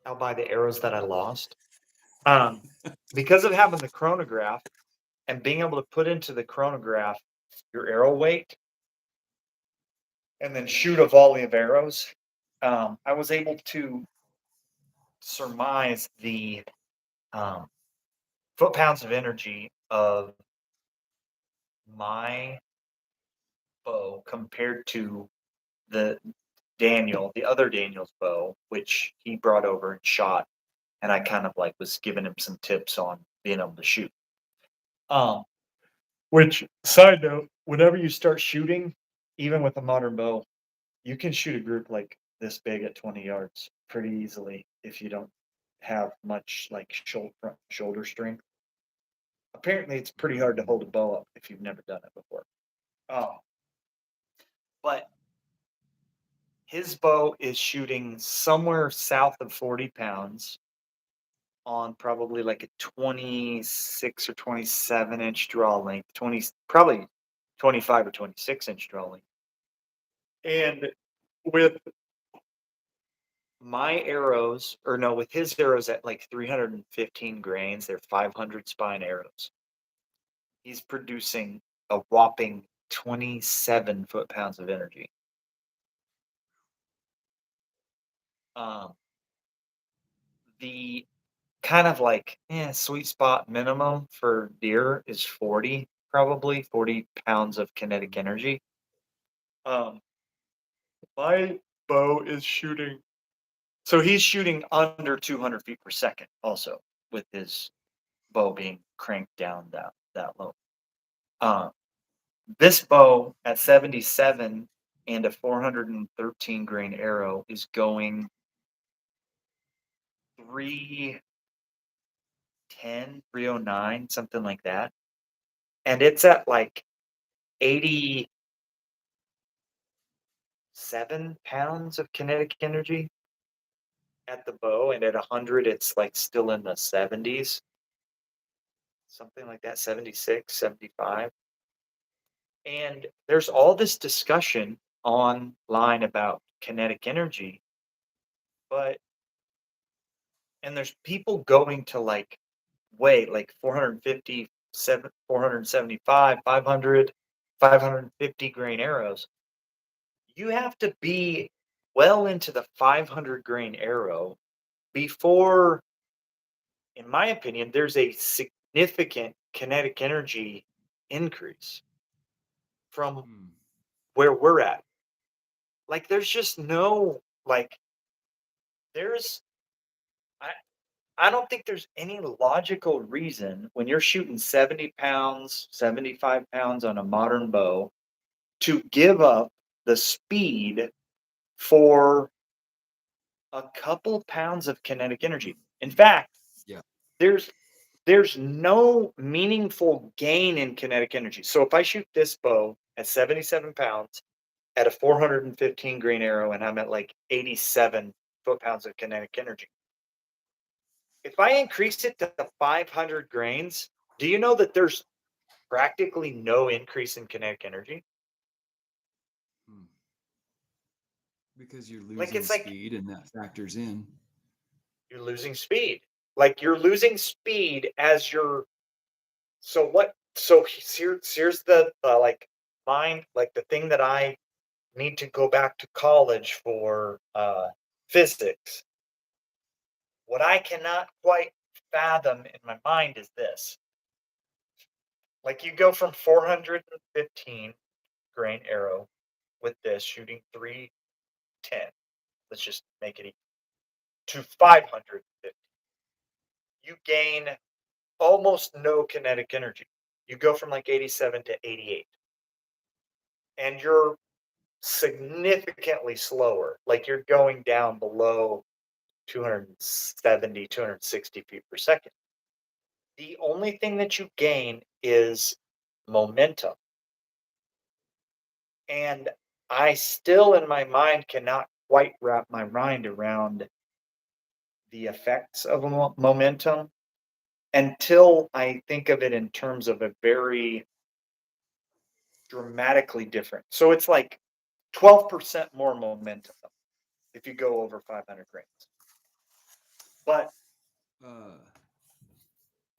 I'll buy the arrows that I lost. Um, because of having the chronograph and being able to put into the chronograph your arrow weight and then shoot a volley of arrows, I was able to surmise the um, foot pounds of energy of my bow compared to the the other Daniel's bow, which he brought over and shot, and I kind of like was giving him some tips on being able to shoot. Um, which side note, whenever you start shooting, even with a modern bow, you can shoot a group like this big at 20 yards pretty easily if you don't have much like shoulder strength. Apparently, it's pretty hard to hold a bow up if you've never done it before. Um, but his bow is shooting somewhere south of 40 pounds on probably like a 26 or 27-inch draw length, 20 probably 25 or 26-inch draw length. And with my arrows, or no, with his arrows at like 315 grains, they're 500 spine arrows. He's producing a whopping 27 foot-pounds of energy. Um, the kind of like sweet spot minimum for deer is 40, probably 40 pounds of kinetic energy. Um, my bow is shooting. So he's shooting under 200 feet per second, also with his bow being cranked down that low. Uh, this bow at 77 and a 413 grain arrow is going 310, 309, something like that. And it's at like 87 pounds of kinetic energy at the bow. And at 100, it's like still in the 70s, something like that, 76, 75. And there's all this discussion online about kinetic energy, but and there's people going to like weight like 450, 475, 500, 550 grain arrows. You have to be well into the 500 grain arrow before, in my opinion, there's a significant kinetic energy increase from Hmm. where we're at. Like, there's just no, like, there's, I, I don't think there's any logical reason when you're shooting 70 pounds, 75 pounds on a modern bow to give up the speed for a couple pounds of kinetic energy. In fact, Yeah. there's there's no meaningful gain in kinetic energy. So if I shoot this bow at 77 pounds at a 415 grain arrow and I'm at like 87 foot-pounds of kinetic energy, if I increase it to 500 grains, do you know that there's practically no increase in kinetic energy? Hmm. Because you're Like losing it's like speed and that factors in. you're losing speed. Like you're losing speed as you're so what so here's the like mind like the thing that I need to go back to college for physics. What I cannot quite fathom in my mind is this. Like you go from 415 grain arrow with this shooting 310. Let's just make it equal to 550. You gain almost no kinetic energy. You go from like 87 to 88. And you're significantly slower. Like you're going down below 270, 260 feet per second. The only thing that you gain is momentum. And I still, in my mind, cannot quite wrap my mind around the effects of momentum until I think of it in terms of a very dramatically different. So it's like 12% more momentum if you go over 500 grams. But Uh,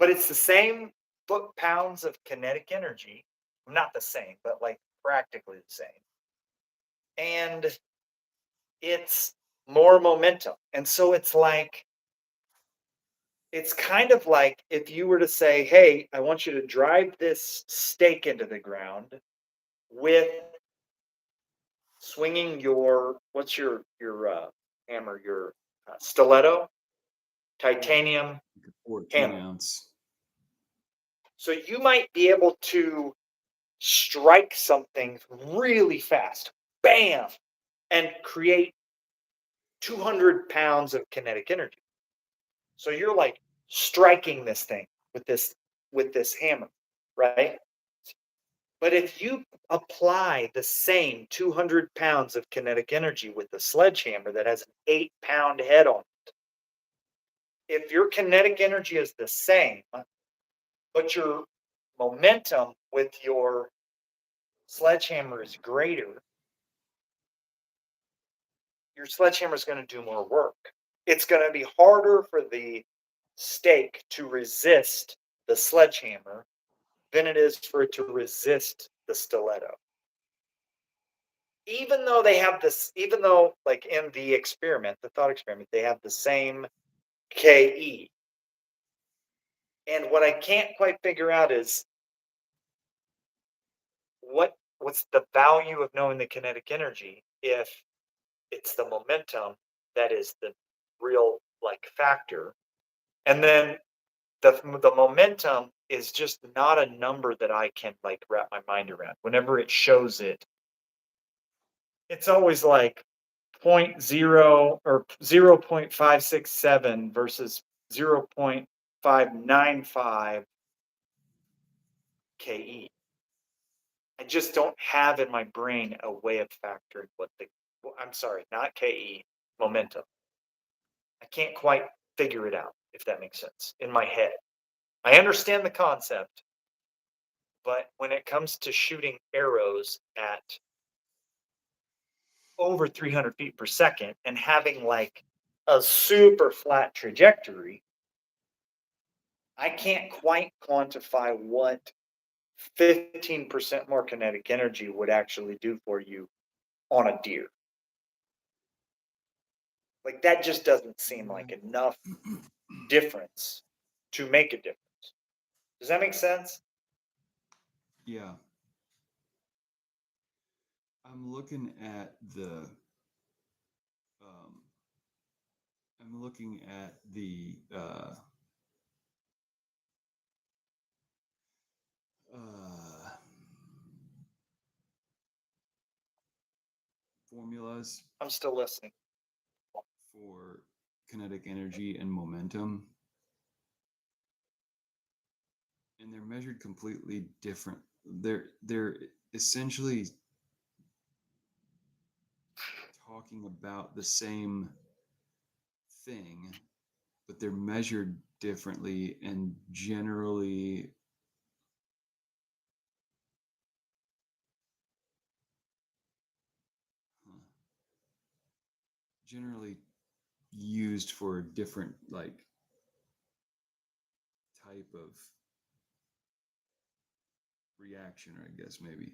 it's the same foot-pounds of kinetic energy. Not the same, but like practically the same. And it's more momentum. And so it's kind of like if you were to say, hey, I want you to drive this stake into the ground with swinging what's your hammer, your stiletto, titanium like a 14 hammer. ounce. So you might be able to strike something really fast, bam, and create 200 pounds of kinetic energy. So you're like striking this thing with this hammer, right? But if you apply the same 200 pounds of kinetic energy with a sledgehammer that has an 8-pound head on it, if your kinetic energy is the same, but your momentum with your sledgehammer is greater, your sledgehammer is going to do more work. It's going to be harder for the stake to resist the sledgehammer than it is for it to resist the stiletto. Even though like in the experiment, the thought experiment, they have the same KE. And what I can't quite figure out is what's the value of knowing the kinetic energy if it's the momentum that is the real like factor. And then the momentum is just not a number that I can like wrap my mind around. Whenever it shows it, it's always like 0.0 or 0.567 versus 0.595 KE. I just don't have in my brain a way of factoring I'm sorry, not KE, momentum. I can't quite figure it out, if that makes sense, in my head. I understand the concept, but when it comes to shooting arrows at over 300 feet per second and having like a super flat trajectory, I can't quite quantify what 15% more kinetic energy would actually do for you on a deer. Like that just doesn't seem like enough difference to make a difference. Does that make sense? Yeah. I'm looking at the um, I'm looking at the uh, formulas I'm still listening. for kinetic energy and momentum, and they're measured completely different. They're essentially talking about the same thing, but they're measured differently and generally used for a different like type of reaction, or I guess maybe.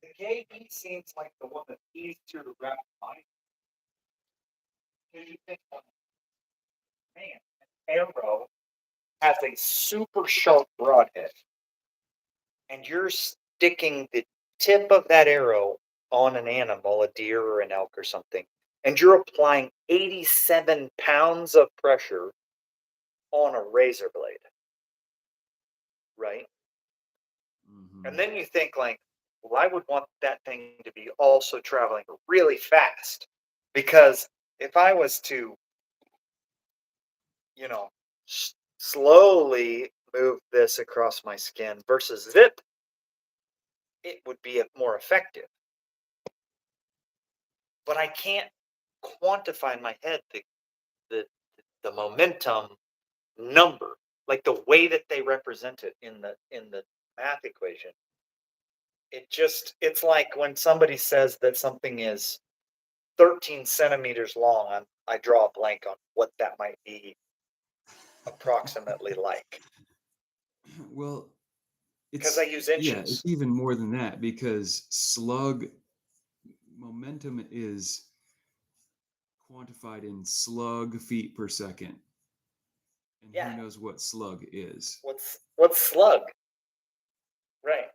The KE seems like the one that's easier to wrap your mind. Because you think, man, an arrow has a super sharp broadhead, and you're sticking the tip of that arrow on an animal, a deer or an elk or something, and you're applying 87 pounds of pressure on a razor blade, right? Mm-hmm. And then you think like, well, I would want that thing to be also traveling really fast, because if I was to, slowly move this across my skin versus zip, it would be more effective. But I can't quantify in my head the the momentum number, like the way that they represent it in the math equation. It's like when somebody says that something is 13 centimeters long, I draw a blank on what that might be approximately like. Well, Because I it's use yeah, it's inches. even more than that because slug momentum is quantified in slug feet per second. And Yeah. who knows what slug is? What's slug? Right.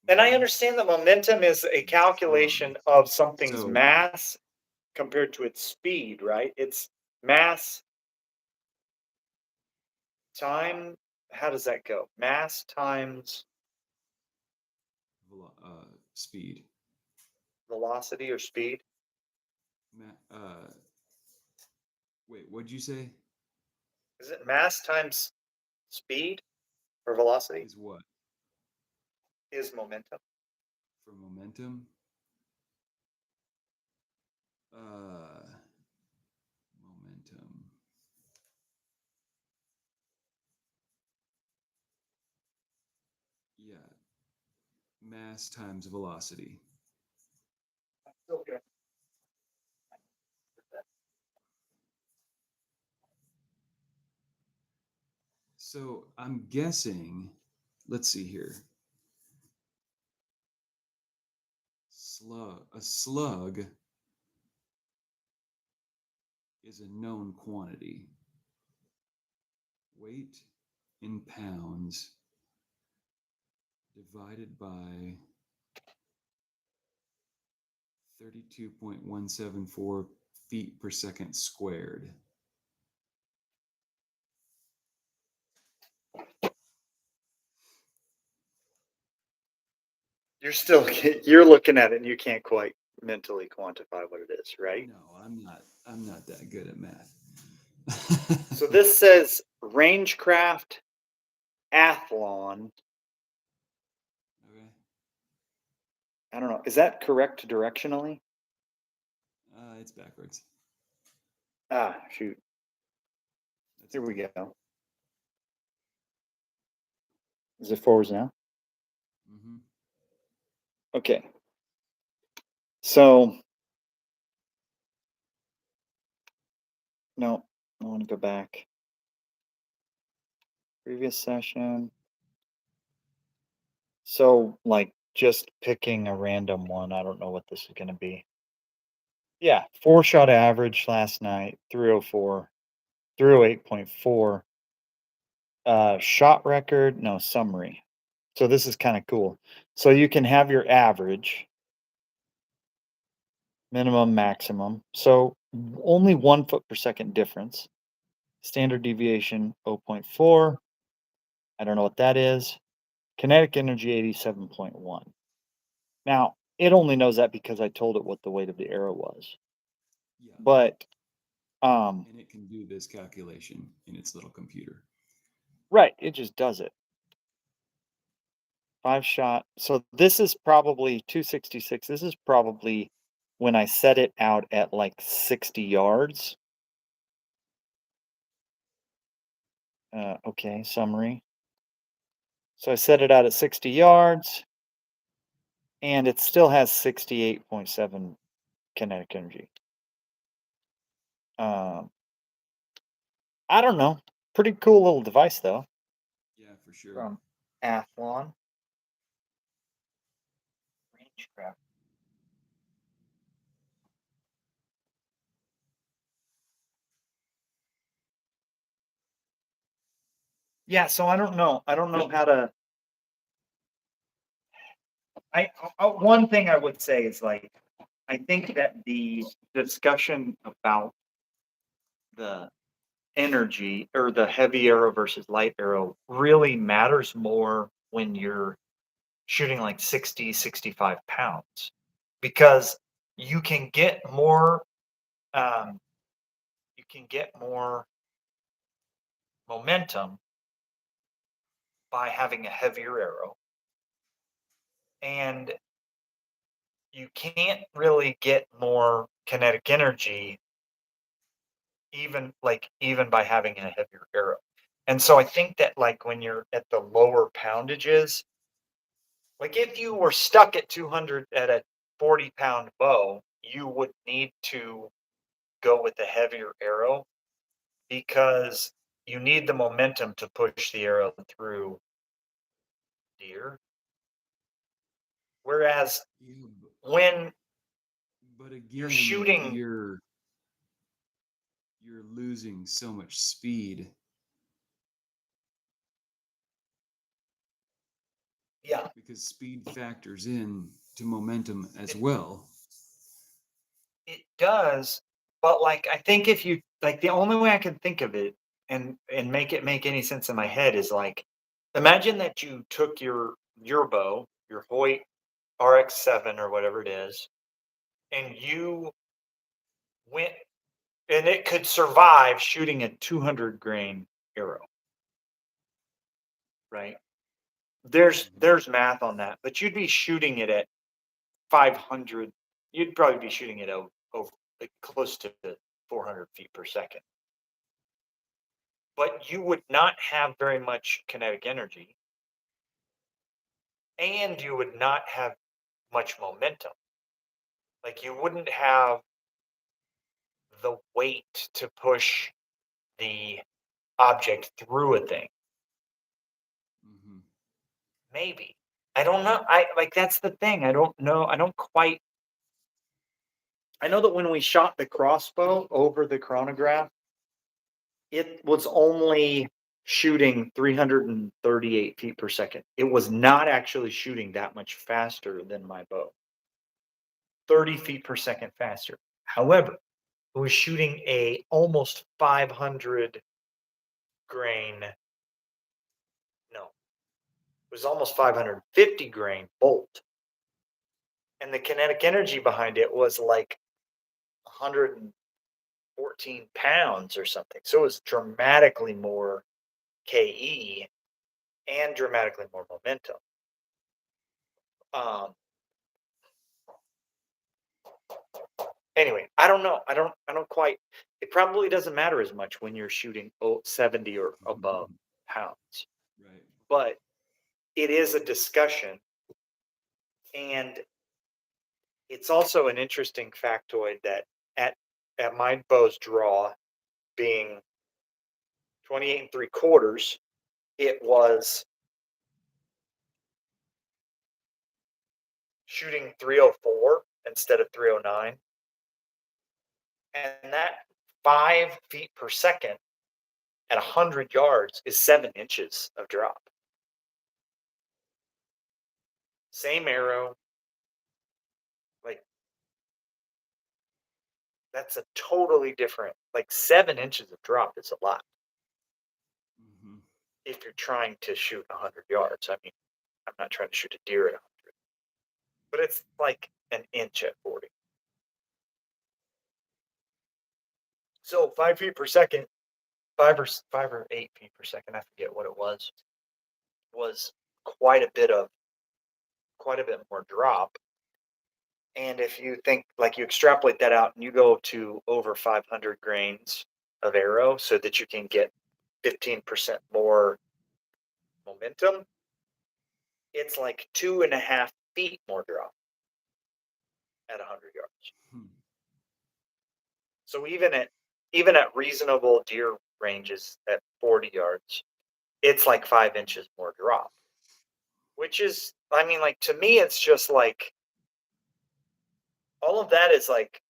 And I Mhm. understand that momentum is a calculation Slug. of something's So mass compared to its speed, right? It's mass time. How does that go? Mass times speed. velocity or speed. Wait, what'd you say? Is it mass times speed or velocity? Is what Is momentum. for momentum? Momentum. Yeah, mass times velocity. Okay. So I'm guessing, let's see here. A slug is a known quantity. Weight in pounds divided by 32.174 feet per second squared. You're looking at it and you can't quite mentally quantify what it is, right? No, I'm not that good at math. So this says Rangecraft Athlon. Okay. I don't know. Is that correct directionally? It's backwards. Ah, shoot. That's Here we okay. go. Is it forwards now? Mm-hmm. Okay. So, no, I want to go back. Previous session. So, like, just picking a random one. I don't know what this is going to be. Yeah, 4-shot average last night, 304, 308.4. Shot record, no, summary. So this is kind of cool. So you can have your average, minimum, maximum. So only 1 foot per second difference. Standard deviation 0.4. I don't know what that is. Kinetic energy 87.1. Now, it only knows that because I told it what the weight of the arrow was. Yeah. But And it can do this calculation in its little computer. right, it just does it. 5-shot. So this is probably 266. This is probably when I set it out at like 60 yards. Okay, summary. So I set it out at 60 yards and it still has 68.7 kinetic energy. Um, I don't know. Pretty cool little device though. Yeah, for sure. From Athlon. Rangecraft. Yeah, so I don't know. I don't know how to. One thing I would say is like I think that the discussion about the energy or the heavy arrow versus light arrow really matters more when you're shooting like 60, 65 pounds because you can get more um, momentum by having a heavier arrow, and you can't really get more kinetic energy even by having a heavier arrow. And so I think that like when you're at the lower poundages, like if you were stuck at 200 at a 40-pound bow, you would need to go with a heavier arrow because you need the momentum to push the arrow through deer. Whereas Yeah, when but you're again, shooting, you're losing so much speed yeah, because speed factors in to momentum as it, well. it does. But like I think if you like the only way I can think of it and make it make any sense in my head is like imagine that you took your bow, your Hoyt RX7 or whatever it is, and you went and it could survive shooting a 200 grain arrow, right? Mhm. There's math on that, but you'd be shooting it at 500. You'd probably be shooting it over like close to 400 feet per second, but you would not have very much kinetic energy, and you would not have much momentum. Like you wouldn't have the weight to push the object through a thing. Mhm. Maybe. I don't know. I like that's the thing. I don't know. I don't quite. I know that when we shot the crossbow over the chronograph, it was only shooting 338 feet per second. It was not actually shooting that much faster than my bow, 30 feet per second faster. However, it was shooting a almost 500 grain, no, it was almost 550 grain bolt. And the kinetic energy behind it was like 114 pounds or something. So it was dramatically more KE and dramatically more momentum. Um, anyway, I don't know. I don't quite. It probably doesn't matter as much when you're shooting 70 or above pounds, Right. but it is a discussion, and it's also an interesting factoid that at at my bow's draw being 28 and 3/4, it was shooting 304 instead of 309, and that 5 feet per second at 100 yards is 7 inches of drop. Same arrow, like that's a totally different, like 7 inches of drop is a lot Mhm. if you're trying to shoot 100 yards. I mean, I'm not trying to shoot a deer at 100, but it's like an inch at 40. So 5 feet per second, 5 or 8 feet per second, I forget what it was quite a bit of quite a bit more drop. And if you think like you extrapolate that out and you go to over 500 grains of arrow so that you can get 15% more momentum, it's like 2.5 feet more drop at 100 yards. Hmm. So even at reasonable deer ranges at 40 yards, it's like 5 inches more drop, which is, I mean, like to me, it's just like all of that is like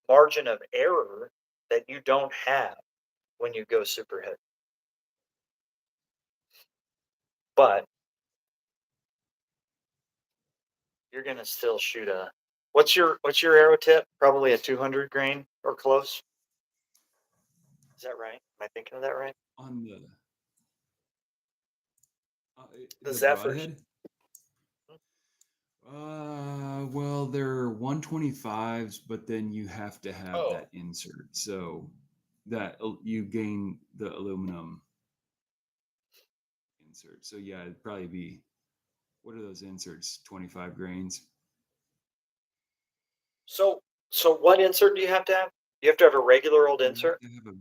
margin of error that you don't have when you go super heavy. But you're gonna still shoot a what's your arrow tip? Probably a 200 grain or close. Is that right? Am I thinking of that right? On The the Zephyrs. broadhead. Well, they're 125s, but then you have to have Oh, that insert, so that you gain the aluminum insert. So yeah, it'd probably be, what are those inserts? 25 grains. So what insert do you have to have? You have to have a regular old You have insert, to have a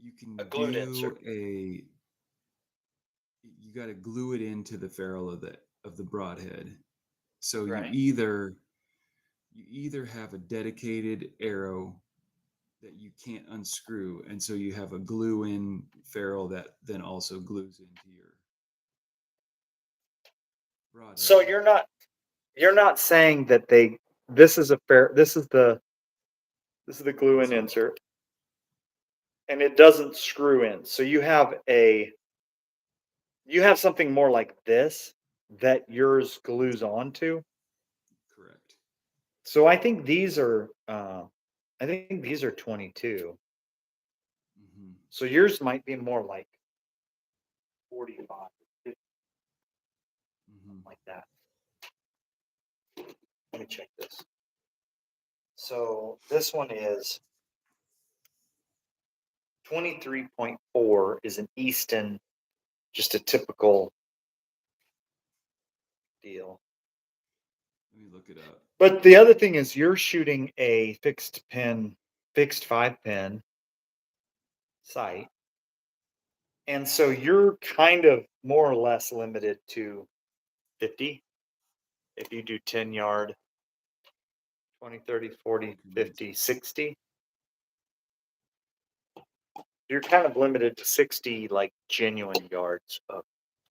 you a can glued insert, do a, you got to glue it into the ferrule of the broadhead. So right? you either have a dedicated arrow that you can't unscrew, and so you have a glue in ferrule that then also glues into your So broadhead. you're not saying that this is a fair this is the glue in Insert. insert and it doesn't screw in. So you have something more like this that yours glues onto. Correct. So I think these are 22. Hmm. So yours might be more like 45, 50, Hmm. like that. Let me check this. So this one is 23.4 is an Easton, just a typical deal. Let me look it up. But the other thing is you're shooting a fixed 5 pin sight. And so you're kind of more or less limited to 50. If you do 10 yard, 20, 30, 40, Increments. 50, 60, you're kind of limited to 60 like genuine yards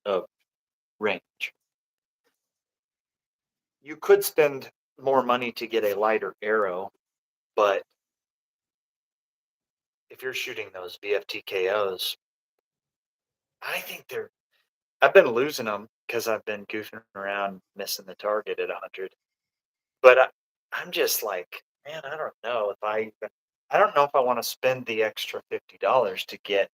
of range. You could spend more money to get a lighter arrow, but if you're shooting those VFTKOs, I think I've been losing them because I've been goofing around missing the target at 100. But I'm just like, man, I don't know if I want to spend the extra $50 to get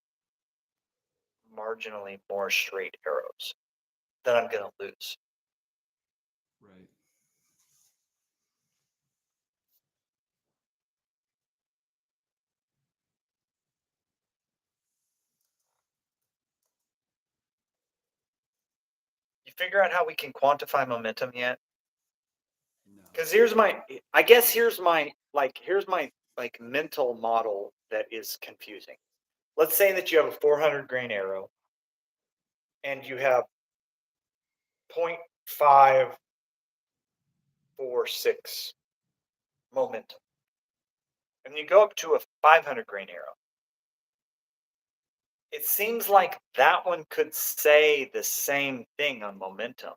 marginally more straight arrows that I'm gonna lose. Right. You figure out how we can quantify momentum yet? No. Because here's my like mental model that is confusing. Let's say that you have a 400 grain arrow and you have 0.546 momentum, and you go up to a 500 grain arrow. It seems like that one could say the same thing on momentum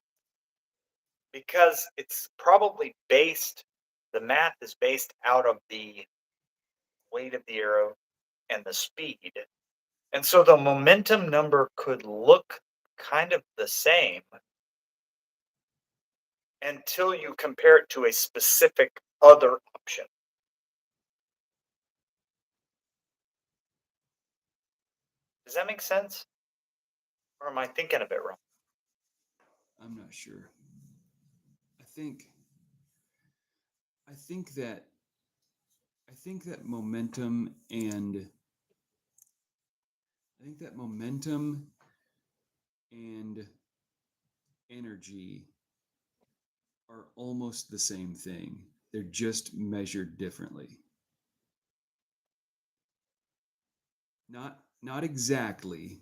because the math is based out of the weight of the arrow and the speed. And so the momentum number could look kind of the same until you compare it to a specific other option. Does that make sense? Or am I thinking of it wrong? I'm not sure. I think I think that I think that momentum and I think that momentum and energy are almost the same thing. They're just measured differently. Not exactly,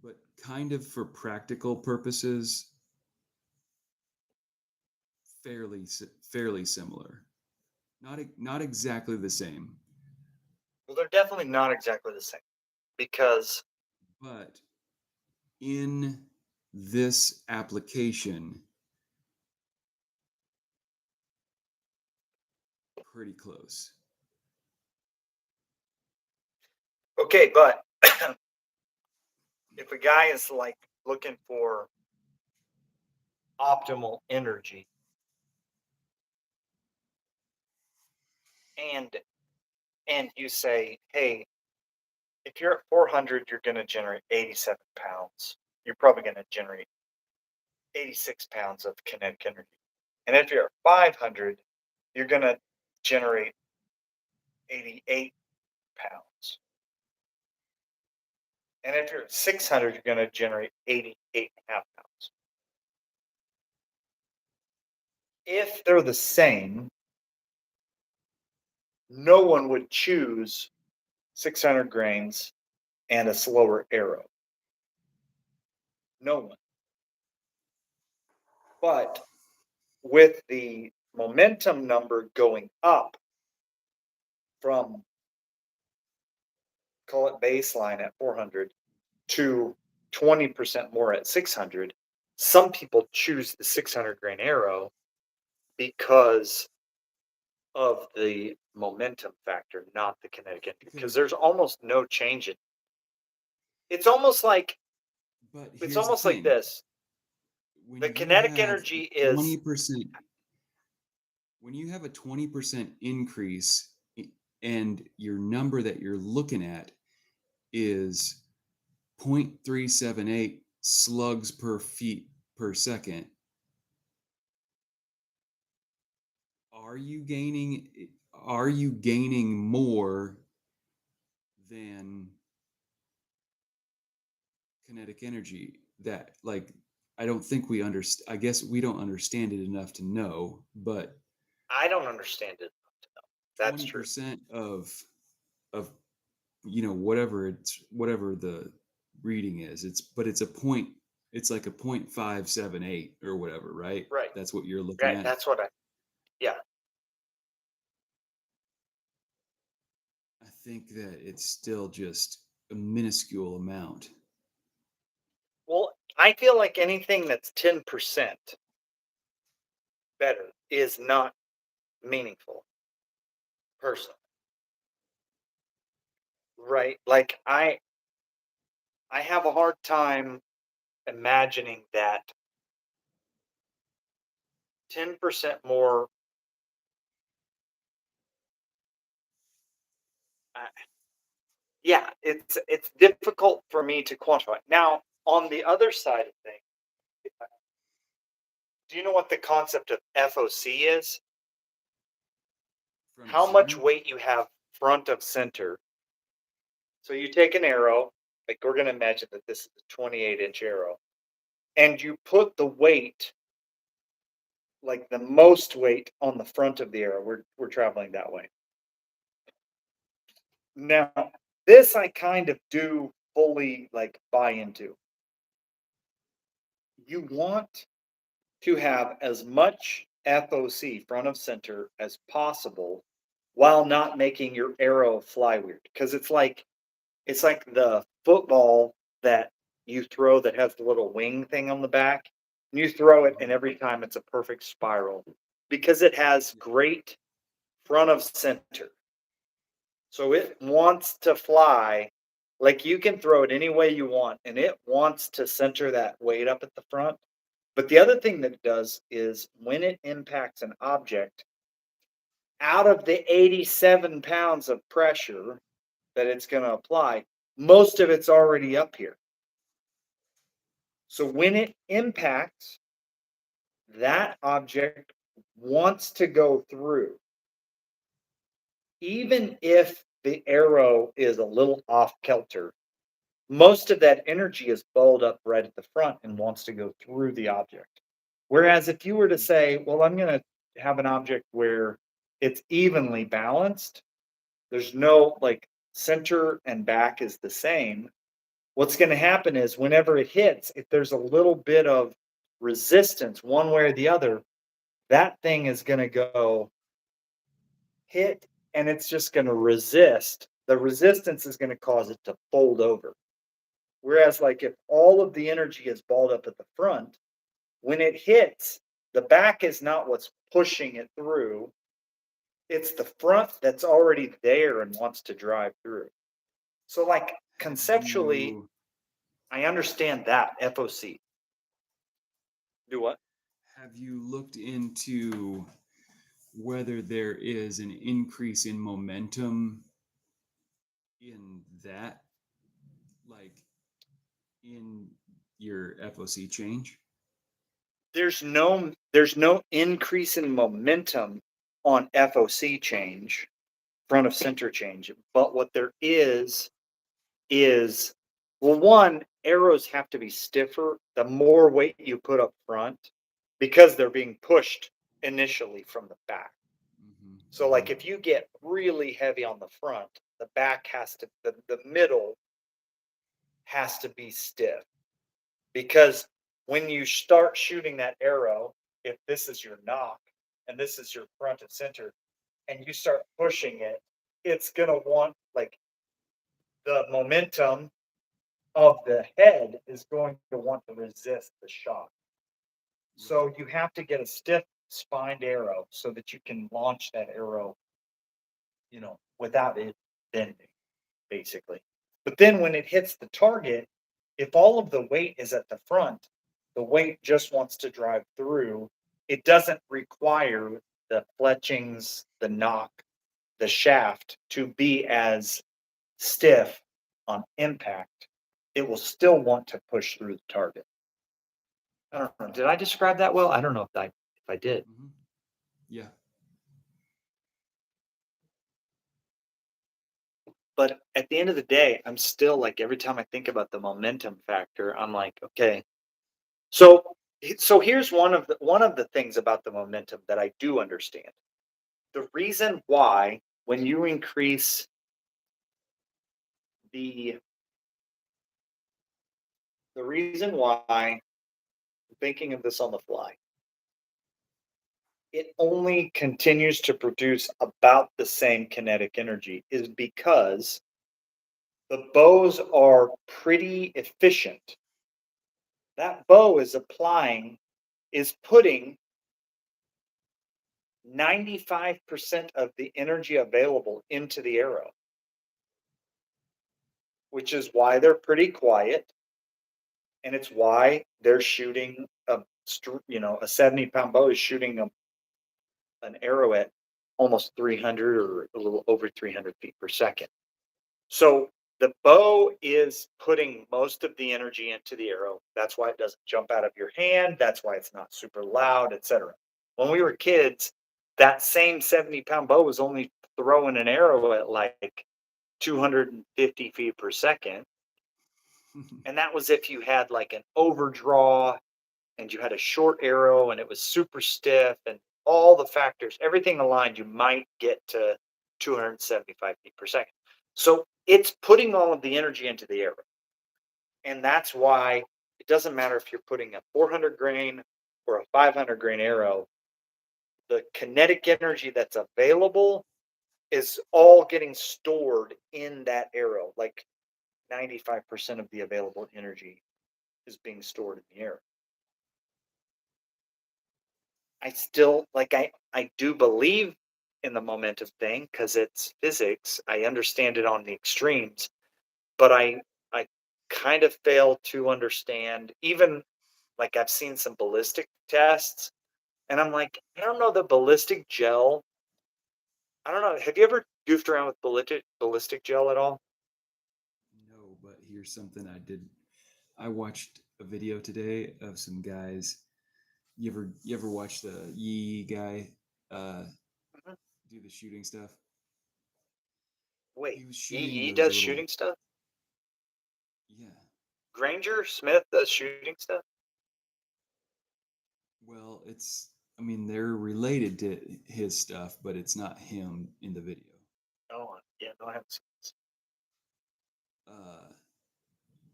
but kind of for practical purposes, fairly similar. Not exactly the same, Well, they're definitely not exactly the same because but in this application, pretty close. okay, but if a guy is like looking for optimal energy and you say, hey, if you're at 400, you're going to generate 87 pounds. You're probably going to generate 86 pounds of kinetic energy. And if you're at 500, you're going to generate 88 pounds. And if you're at 600, you're going to generate 88.5 pounds. If they're the same, no one would choose 600 grains and a slower arrow. No one. But with the momentum number going up from, call it baseline at 400 to 20% more at 600, some people choose the 600 grain arrow because of the momentum factor, not the kinetic energy. Because there's almost no change in it. It's almost like But it's here's the almost like thing. this. When The you kinetic have energy is 20%, when you have a 20% increase and your number that you're looking at is 0.378 slugs per feet per second, are you gaining more than kinetic energy? That, like, I don't think we understand. I guess we don't understand it enough to know, but I don't understand it. That's true. 20% of whatever the reading is, it's a point, it's like a 0.578 or whatever, right? Right. That's what you're looking Right. at. That's what yeah. I think that it's still just a minuscule amount. Well, I feel like anything that's 10% better is not meaningful, personally. Right? Like I have a hard time imagining that 10% more. Uh, yeah, it's difficult for me to quantify. Now, on the other side of things, do you know what the concept of FOC is? Front of How much center. weight you have front of center. So you take an arrow, like we're going to imagine that this is a 28-inch arrow, and you put the weight, like the most weight, on the front of the arrow. We're traveling that way. Now, this I kind of do fully like buy into. You want to have as much FOC, front of center, as possible while not making your arrow fly weird. Because it's like the football that you throw that has the little wing thing on the back. And you throw it, and every time it's a perfect spiral because it has great front of center. So it wants to fly. Like you can throw it any way you want, and it wants to center that weight up at the front. But the other thing that it does is when it impacts an object, out of the 87 pounds of pressure that it's going to apply, most of it's already up here. So when it impacts, that object wants to go through. Even if the arrow is a little off kilter, most of that energy is balled up right at the front and wants to go through the object. Whereas if you were to say, well, I'm going to have an object where it's evenly balanced, there's no like center and back is the same. What's going to happen is whenever it hits, if there's a little bit of resistance one way or the other, that thing is going to go hit and it's just going to resist. The resistance is going to cause it to fold over. Whereas, like, if all of the energy is balled up at the front, when it hits, the back is not what's pushing it through. It's the front that's already there and wants to drive through. So, like, Have conceptually, you I understand that FOC. Do what? have you looked into whether there is an increase in momentum in that, like, in your FOC change? There's no increase in momentum on FOC change, front of center change. But what there is Well, one, arrows have to be stiffer the more weight you put up front because they're being pushed initially from the back. Hmm. So, like if you get really heavy on the front, the back has to, the middle has to be stiff because when you start shooting that arrow, if this is your knock and this is your front and center, and you start pushing it, it's going to want like the momentum of the head is going to want to resist the shot. Right. So you have to get a stiff spined arrow so that you can launch that arrow, without it bending, basically. But then when it hits the target, if all of the weight is at the front, the weight just wants to drive through. It doesn't require the fletchings, the knock, the shaft to be as stiff on impact. It will still want to push through the target. I don't know. Did I describe that well? I don't know if I did. Hmm. Yeah. But at the end of the day, I'm still like every time I think about the momentum factor, I'm like, okay. So here's one of the things about the momentum that I do understand. The reason why when you increase the the reason why I'm thinking of this on the fly, it only continues to produce about the same kinetic energy is because the bows are pretty efficient. That bow is putting 95% of the energy available into the arrow, which is why they're pretty quiet. And it's why they're shooting a 70-pound bow is shooting an arrow at almost 300 or a little over 300 feet per second. So the bow is putting most of the energy into the arrow. That's why it doesn't jump out of your hand. That's why it's not super loud, etc. When we were kids, that same 70-pound bow was only throwing an arrow at like 250 feet per second. And that was if you had like an overdraw and you had a short arrow and it was super stiff and all the factors, everything aligned, you might get to 275 feet per second. So it's putting all of the energy into the arrow. And that's why it doesn't matter if you're putting a 400 grain or a 500 grain arrow, the kinetic energy that's available is all getting stored in that arrow. Like 95% of the available energy is being stored in the arrow. I do believe in the momentum thing because it's physics. I understand it on the extremes, but I kind of fail to understand even like I've seen some ballistic tests and I'm like, I don't know the ballistic gel. I don't know. Have you ever goofed around with ballistic gel at all? No, but here's something I did. I watched a video today of some guys. You ever watch the Yee guy uh, Mhm. do the shooting stuff? Wait, He was Yi shooting Yi those does little. shooting stuff? Yeah. Granger Smith does shooting stuff? Well, it's. I mean, they're related to his stuff, but it's not him in the video. Oh, yeah, no, I haven't seen this. Uh,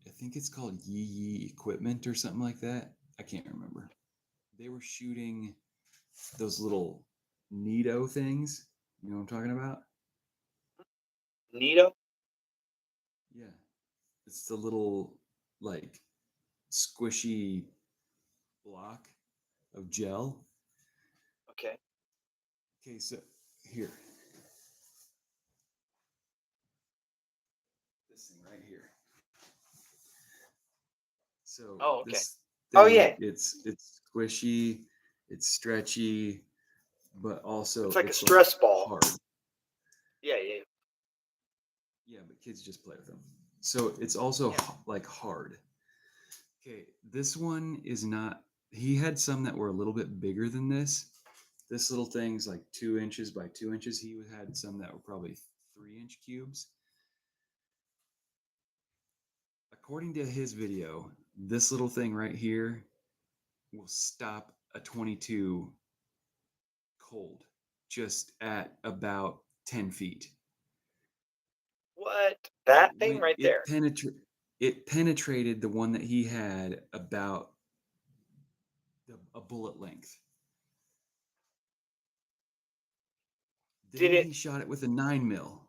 I think it's called Yee Equipment or something like that. I can't remember. They were shooting those little Nito things. You know what I'm talking about? Nito? Yeah. It's the little like squishy block of gel. Okay. Okay, so here, this thing right here. So Oh, okay. this Oh, thing, yeah. it's squishy, it's stretchy, but It's also like a it's like stress ball. hard. Yeah, yeah, Yeah, but kids just play with them. So it's also yeah. like hard. Okay, this one is not. He had some that were a little bit bigger than this. This little thing's like 2 inches by 2 inches. He had some that were probably 3 inch cubes. A according to his video, this little thing right here will stop a 22 cold just at about 10 feet. What? That It thing went, right there. it penetrated the one that he had about a bullet length. Did Then it he shot it with a 9 mil.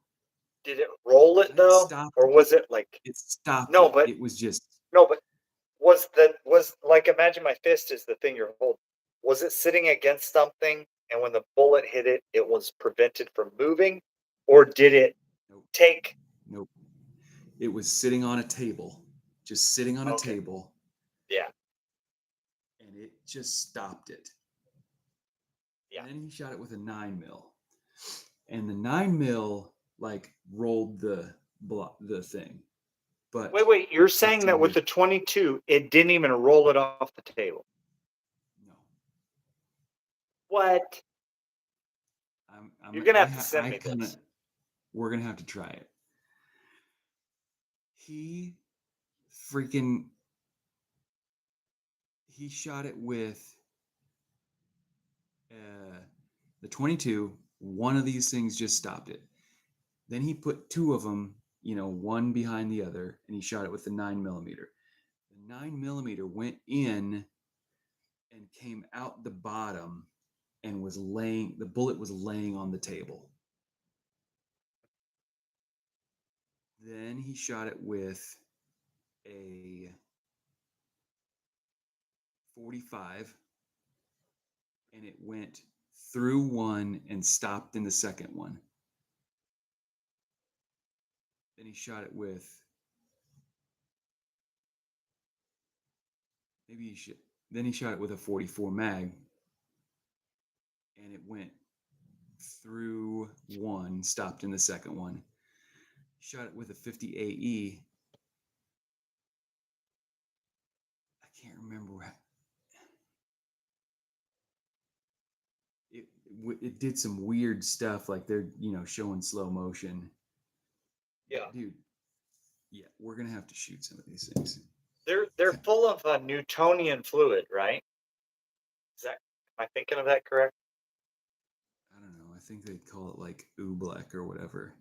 did it roll it But it though? stopped Or it. was it like It stopped no, it. but It was just no, but was like imagine my fist is the thing you're holding. Was it sitting against something and when the bullet hit it, it was prevented from moving? Or did it nope, take nope. It was sitting on a table, just sitting on a okay. table, Yeah, and it just stopped it. yeah. And then he shot it with a 9 mil, and the 9 mil like rolled the thing, but Wait, you're up saying to that with here, the 22, it didn't even roll it off the table. no. What? I'm You're gonna have to send I me kind of this. we're gonna have to try it. He freaking he shot it with uh, the 22. One of these things just stopped it. Then he put two of them, one behind the other, and he shot it with the 9 millimeter. The 9 millimeter went in and came out the bottom and the bullet was laying on the table. Then he shot it with a 45, and it went through one and stopped in the second one. Then he shot it with maybe he should. Then he shot it with a 44 mag, and it went through one, stopped in the second one. Shot it with a 50 AE. I can't remember. It did some weird stuff, like they're showing slow motion. Yeah. But dude, yeah, we're gonna have to shoot some of these things. They're full of Newtonian fluid, right? Is that am I thinking of that correct? I don't know. I think they call it like oobleck or whatever.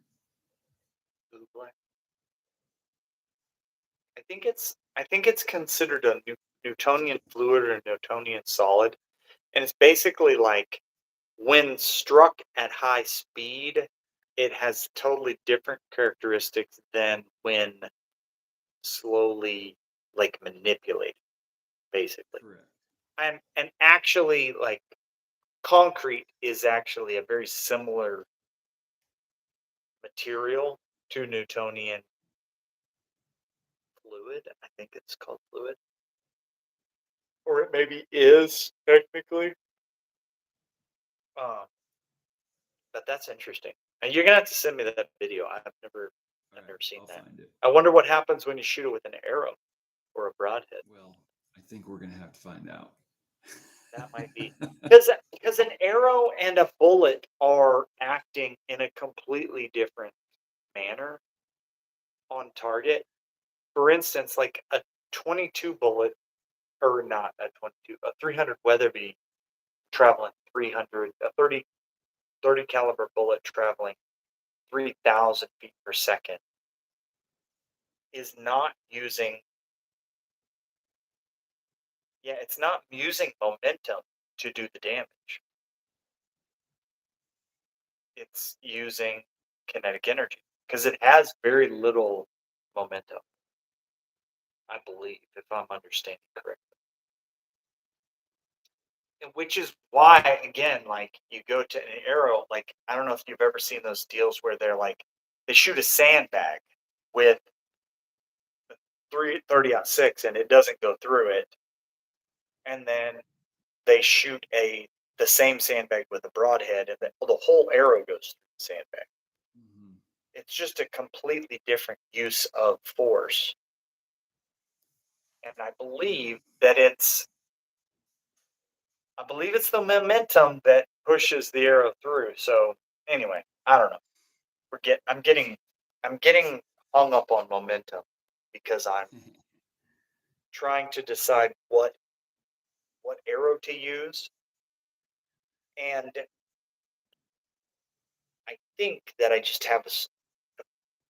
Black. I think it's considered a Newtonian fluid or Newtonian solid, and it's basically like when struck at high speed, it has totally different characteristics than when slowly like manipulated, basically. Correct. And actually like concrete is actually a very similar material to Newtonian fluid. I think it's called fluid. Or it maybe is technically. Um, but that's interesting. And you're gonna have to send me that video. All I've right, never seen I'll that. find it. I wonder what happens when you shoot it with an arrow or a broadhead. Well, I think we're gonna have to find out. That might be because an arrow and a bullet are acting in a completely different manner on target. For instance, like a 22 bullet, or not a 22, a 300 Weatherby traveling 300, a 30 caliber bullet traveling 3,000 feet per second is not using, yeah, it's not using momentum to do the damage. It's using kinetic energy because it has very little momentum, I believe, if I'm understanding correctly. And which is why, again, like you go to an arrow, like I don't know if you've ever seen those deals where they're like they shoot a sandbag with 30-06 and it doesn't go through it, and then they shoot the same sandbag with a broadhead, and the whole arrow goes through the sandbag. Mhm. It's just a completely different use of force, and Yeah. I believe it's the momentum that pushes the arrow through. So anyway, I don't know. I'm getting hung up on momentum. because I'm trying to decide what arrow to use, and I think that I just have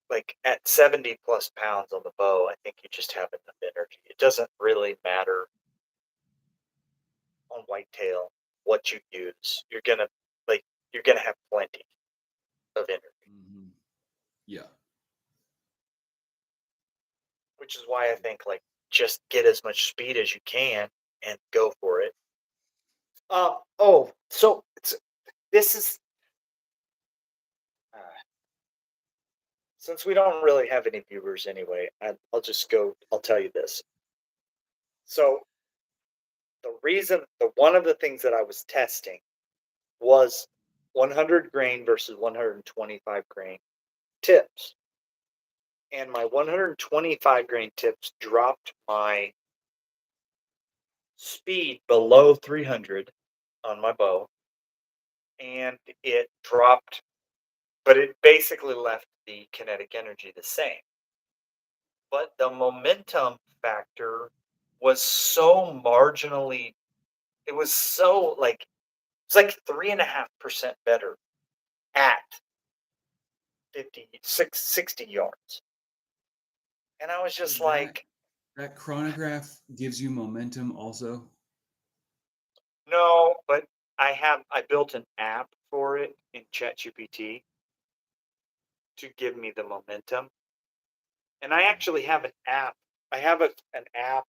like at 70 plus pounds on the bow, I think you just have enough energy. It doesn't really matter on whitetail what you use. You're gonna have plenty of energy, Hmm. Yeah. which is why I think like just get as much speed as you can and go for it. So this is uh, since we don't really have any viewers anyway, I'll just go. I'll tell you this. So the one of the things that I was testing was 100 grain versus 125 grain tips. And my 125 grain tips dropped my speed below 300 on my bow. And it dropped, but it basically left the kinetic energy the same. But the momentum factor was so marginally, it was so like, it's like 3.5% better at 60 yards. And I was So just that like, that chronograph gives you momentum also. no, but I built an app for it in ChatGPT to give me the momentum. And I Okay. actually have an app. I have an app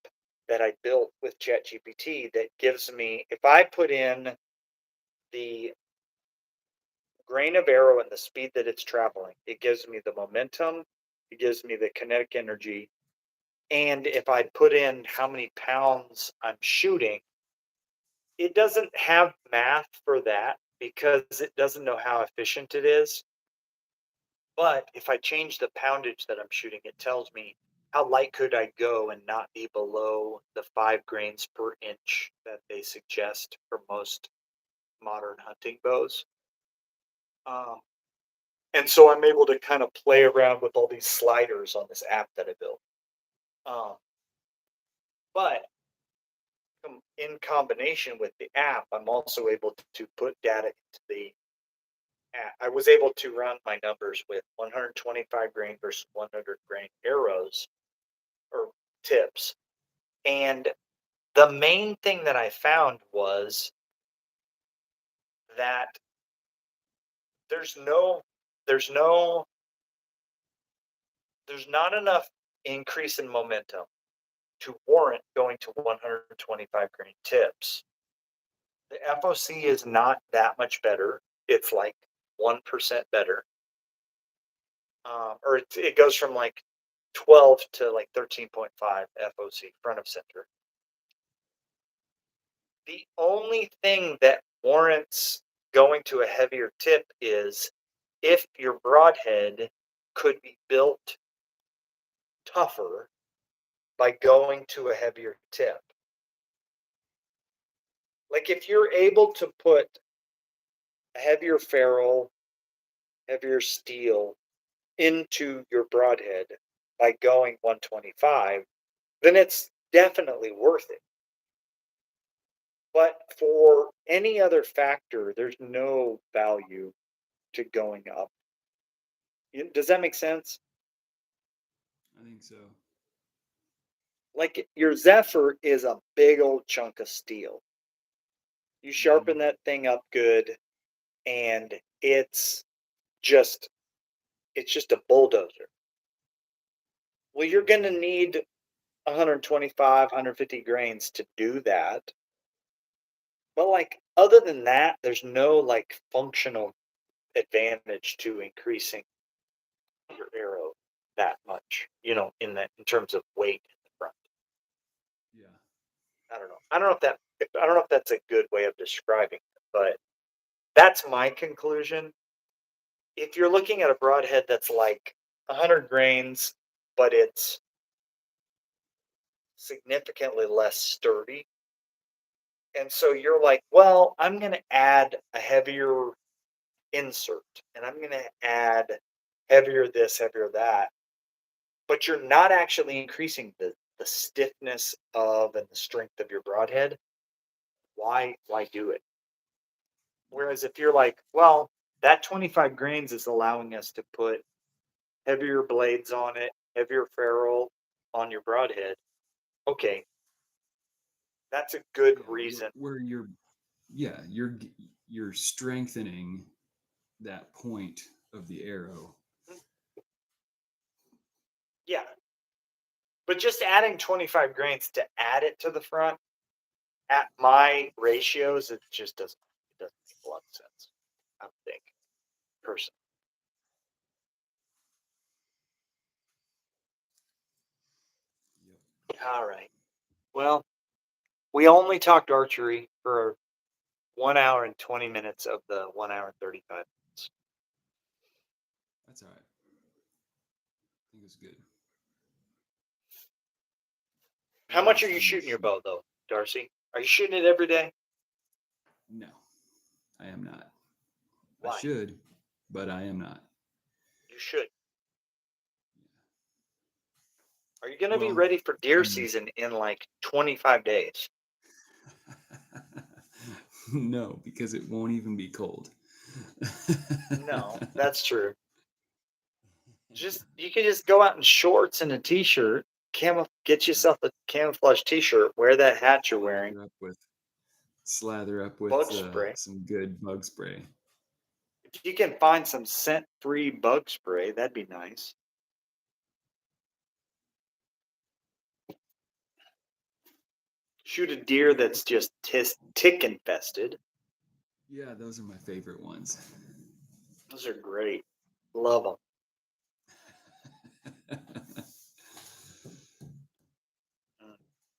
that I built with ChatGPT that gives me, if I put in the grain of arrow and the speed that it's traveling, it gives me the momentum, it gives me the kinetic energy. And if I put in how many pounds I'm shooting, it doesn't have math for that because it doesn't know how efficient it is. But if I change the poundage that I'm shooting, it tells me how light could I go and not be below the 5 grains per inch that they suggest for most modern hunting bows. Um, and so I'm able to kind of play around with all these sliders on this app that I built. Um, but in combination with the app, I'm also able to put data into the app. I was able to run my numbers with 125 grain versus 100 grain arrows or tips. And the main thing that I found was that there's no there's no there's not enough increase in momentum to warrant going to 125 grain tips. The FOC is not that much better. It's like 1% better. Or it goes from like 12 to like 13.5 FOC front of center. The only thing that warrants going to a heavier tip is if your broadhead could be built tougher by going to a heavier tip. Like if you're able to put a heavier ferrule, heavier steel into your broadhead by going 125, then it's definitely worth it. But for any other factor, there's no value to going up. Does that make sense? I think so. Like your Zephyr is a big old chunk of steel. You Hmm. sharpen that thing up good, and just it's just a bulldozer. Well, you're going to Okay. need 125, 150 grains to do that. But like other than that, there's no like functional advantage to increasing your arrow that much, in terms of weight in the front. Yeah. I don't know. I don't know if that's a good way of describing it, but that's my conclusion. If you're looking at a broadhead that's like 100 grains, but it's significantly less sturdy, and so you're like, well, I'm going to add a heavier insert, and I'm going to add heavier this, heavier that. but you're not actually increasing the stiffness of and the strength of your broadhead. Why do it? Whereas if you're like, well, that 25 grains is allowing us to put heavier blades on it, heavier ferrule on your broadhead. Okay, that's a good reason. Where you're strengthening that point of the arrow. Yeah. But just adding 25 grains to add it to the front at my ratios, it just doesn't make a lot of sense, I think, personally. Yep. All right. Well, we only talked archery for 1 hour and 20 minutes of the 1 hour and 35 minutes. That's all right. I think it's good. How much are you shooting your bow, though, Darcy? Are you shooting it every day? No, I am not. Why? I should, but I am not. You should. Are you going to be ready for deer season in like 25 days? No, because it won't even be cold. No, that's true. You can just go out in shorts and a t-shirt, get yourself a camouflage t-shirt, wear that hat you're wearing. Slather up with bug spray. Some good bug spray. If you can find some scent-free bug spray, that'd be nice. Shoot a deer that's just tick infested. Yeah, those are my favorite ones. Those are great. Love them.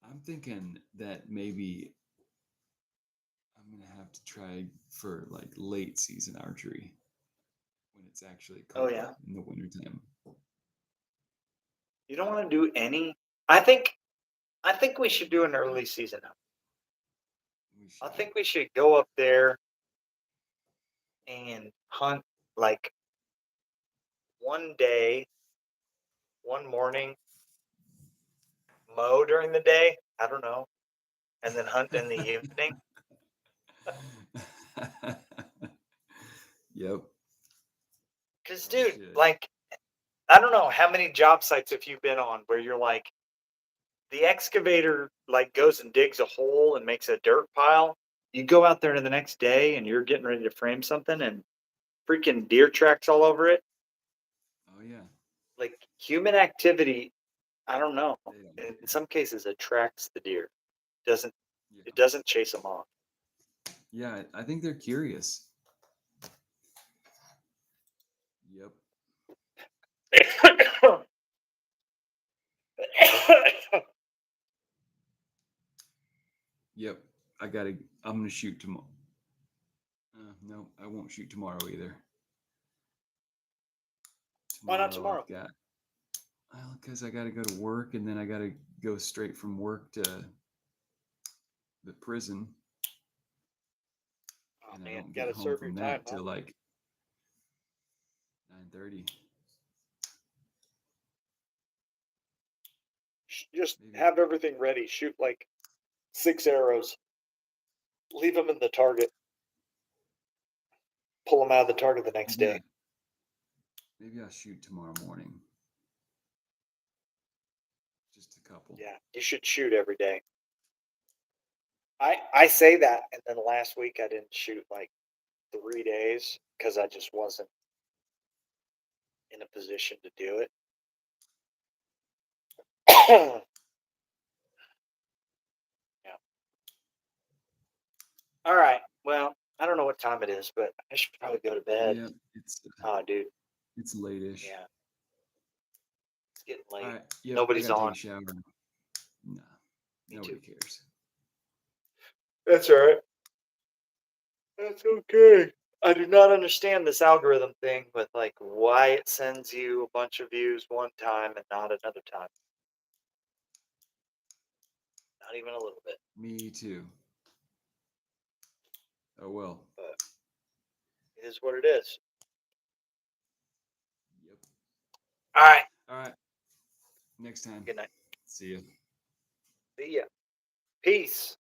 I'm thinking that maybe I'm gonna have to try for like late season archery when it's actually cold in the wintertime. You don't want to do any. I think we should do an early season. I think we should go up there and hunt like one day, one morning, mow during the day. I don't know, and then hunt in the evening. Yep. Because, dude, like, I don't know how many job sites have you been on where you're like, the excavator like goes and digs a hole and makes a dirt pile. You go out there the next day and you're getting ready to frame something and freaking deer tracks all over it. Oh yeah. Like human activity, I don't know. In some cases, attracts the deer. It doesn't chase them off. Yeah, I think they're curious. Yep. Yep. I'm gonna shoot tomorrow. No, I won't shoot tomorrow either. Why not tomorrow? Because I gotta go to work and then I gotta go straight from work to the prison. Oh, and man, I don't gotta get home serve from your that time, till like 9:30. Just have everything ready. Shoot like 6 arrows. Leave them in the target. Pull them out of the target the next day. Maybe I'll shoot tomorrow morning. Just a couple. Yeah, you should shoot every day. I say that, and then last week I didn't shoot like 3 days because I just wasn't in a position to do it. Yeah. All right. Well, I don't know what time it is, but I should probably go to bed. Yeah, it's dude. It's late-ish. Yeah. It's getting late. All right. Yep, Nobody's I gotta on. take a shower. Nah, nobody cares. That's all right. That's okay. I do not understand this algorithm thing with like why it sends you a bunch of views one time and not another time. Not even a little bit. Me too. Oh well. But it is what it is. Yep. All right. All right. Next time. Good night. See you. See ya. Peace.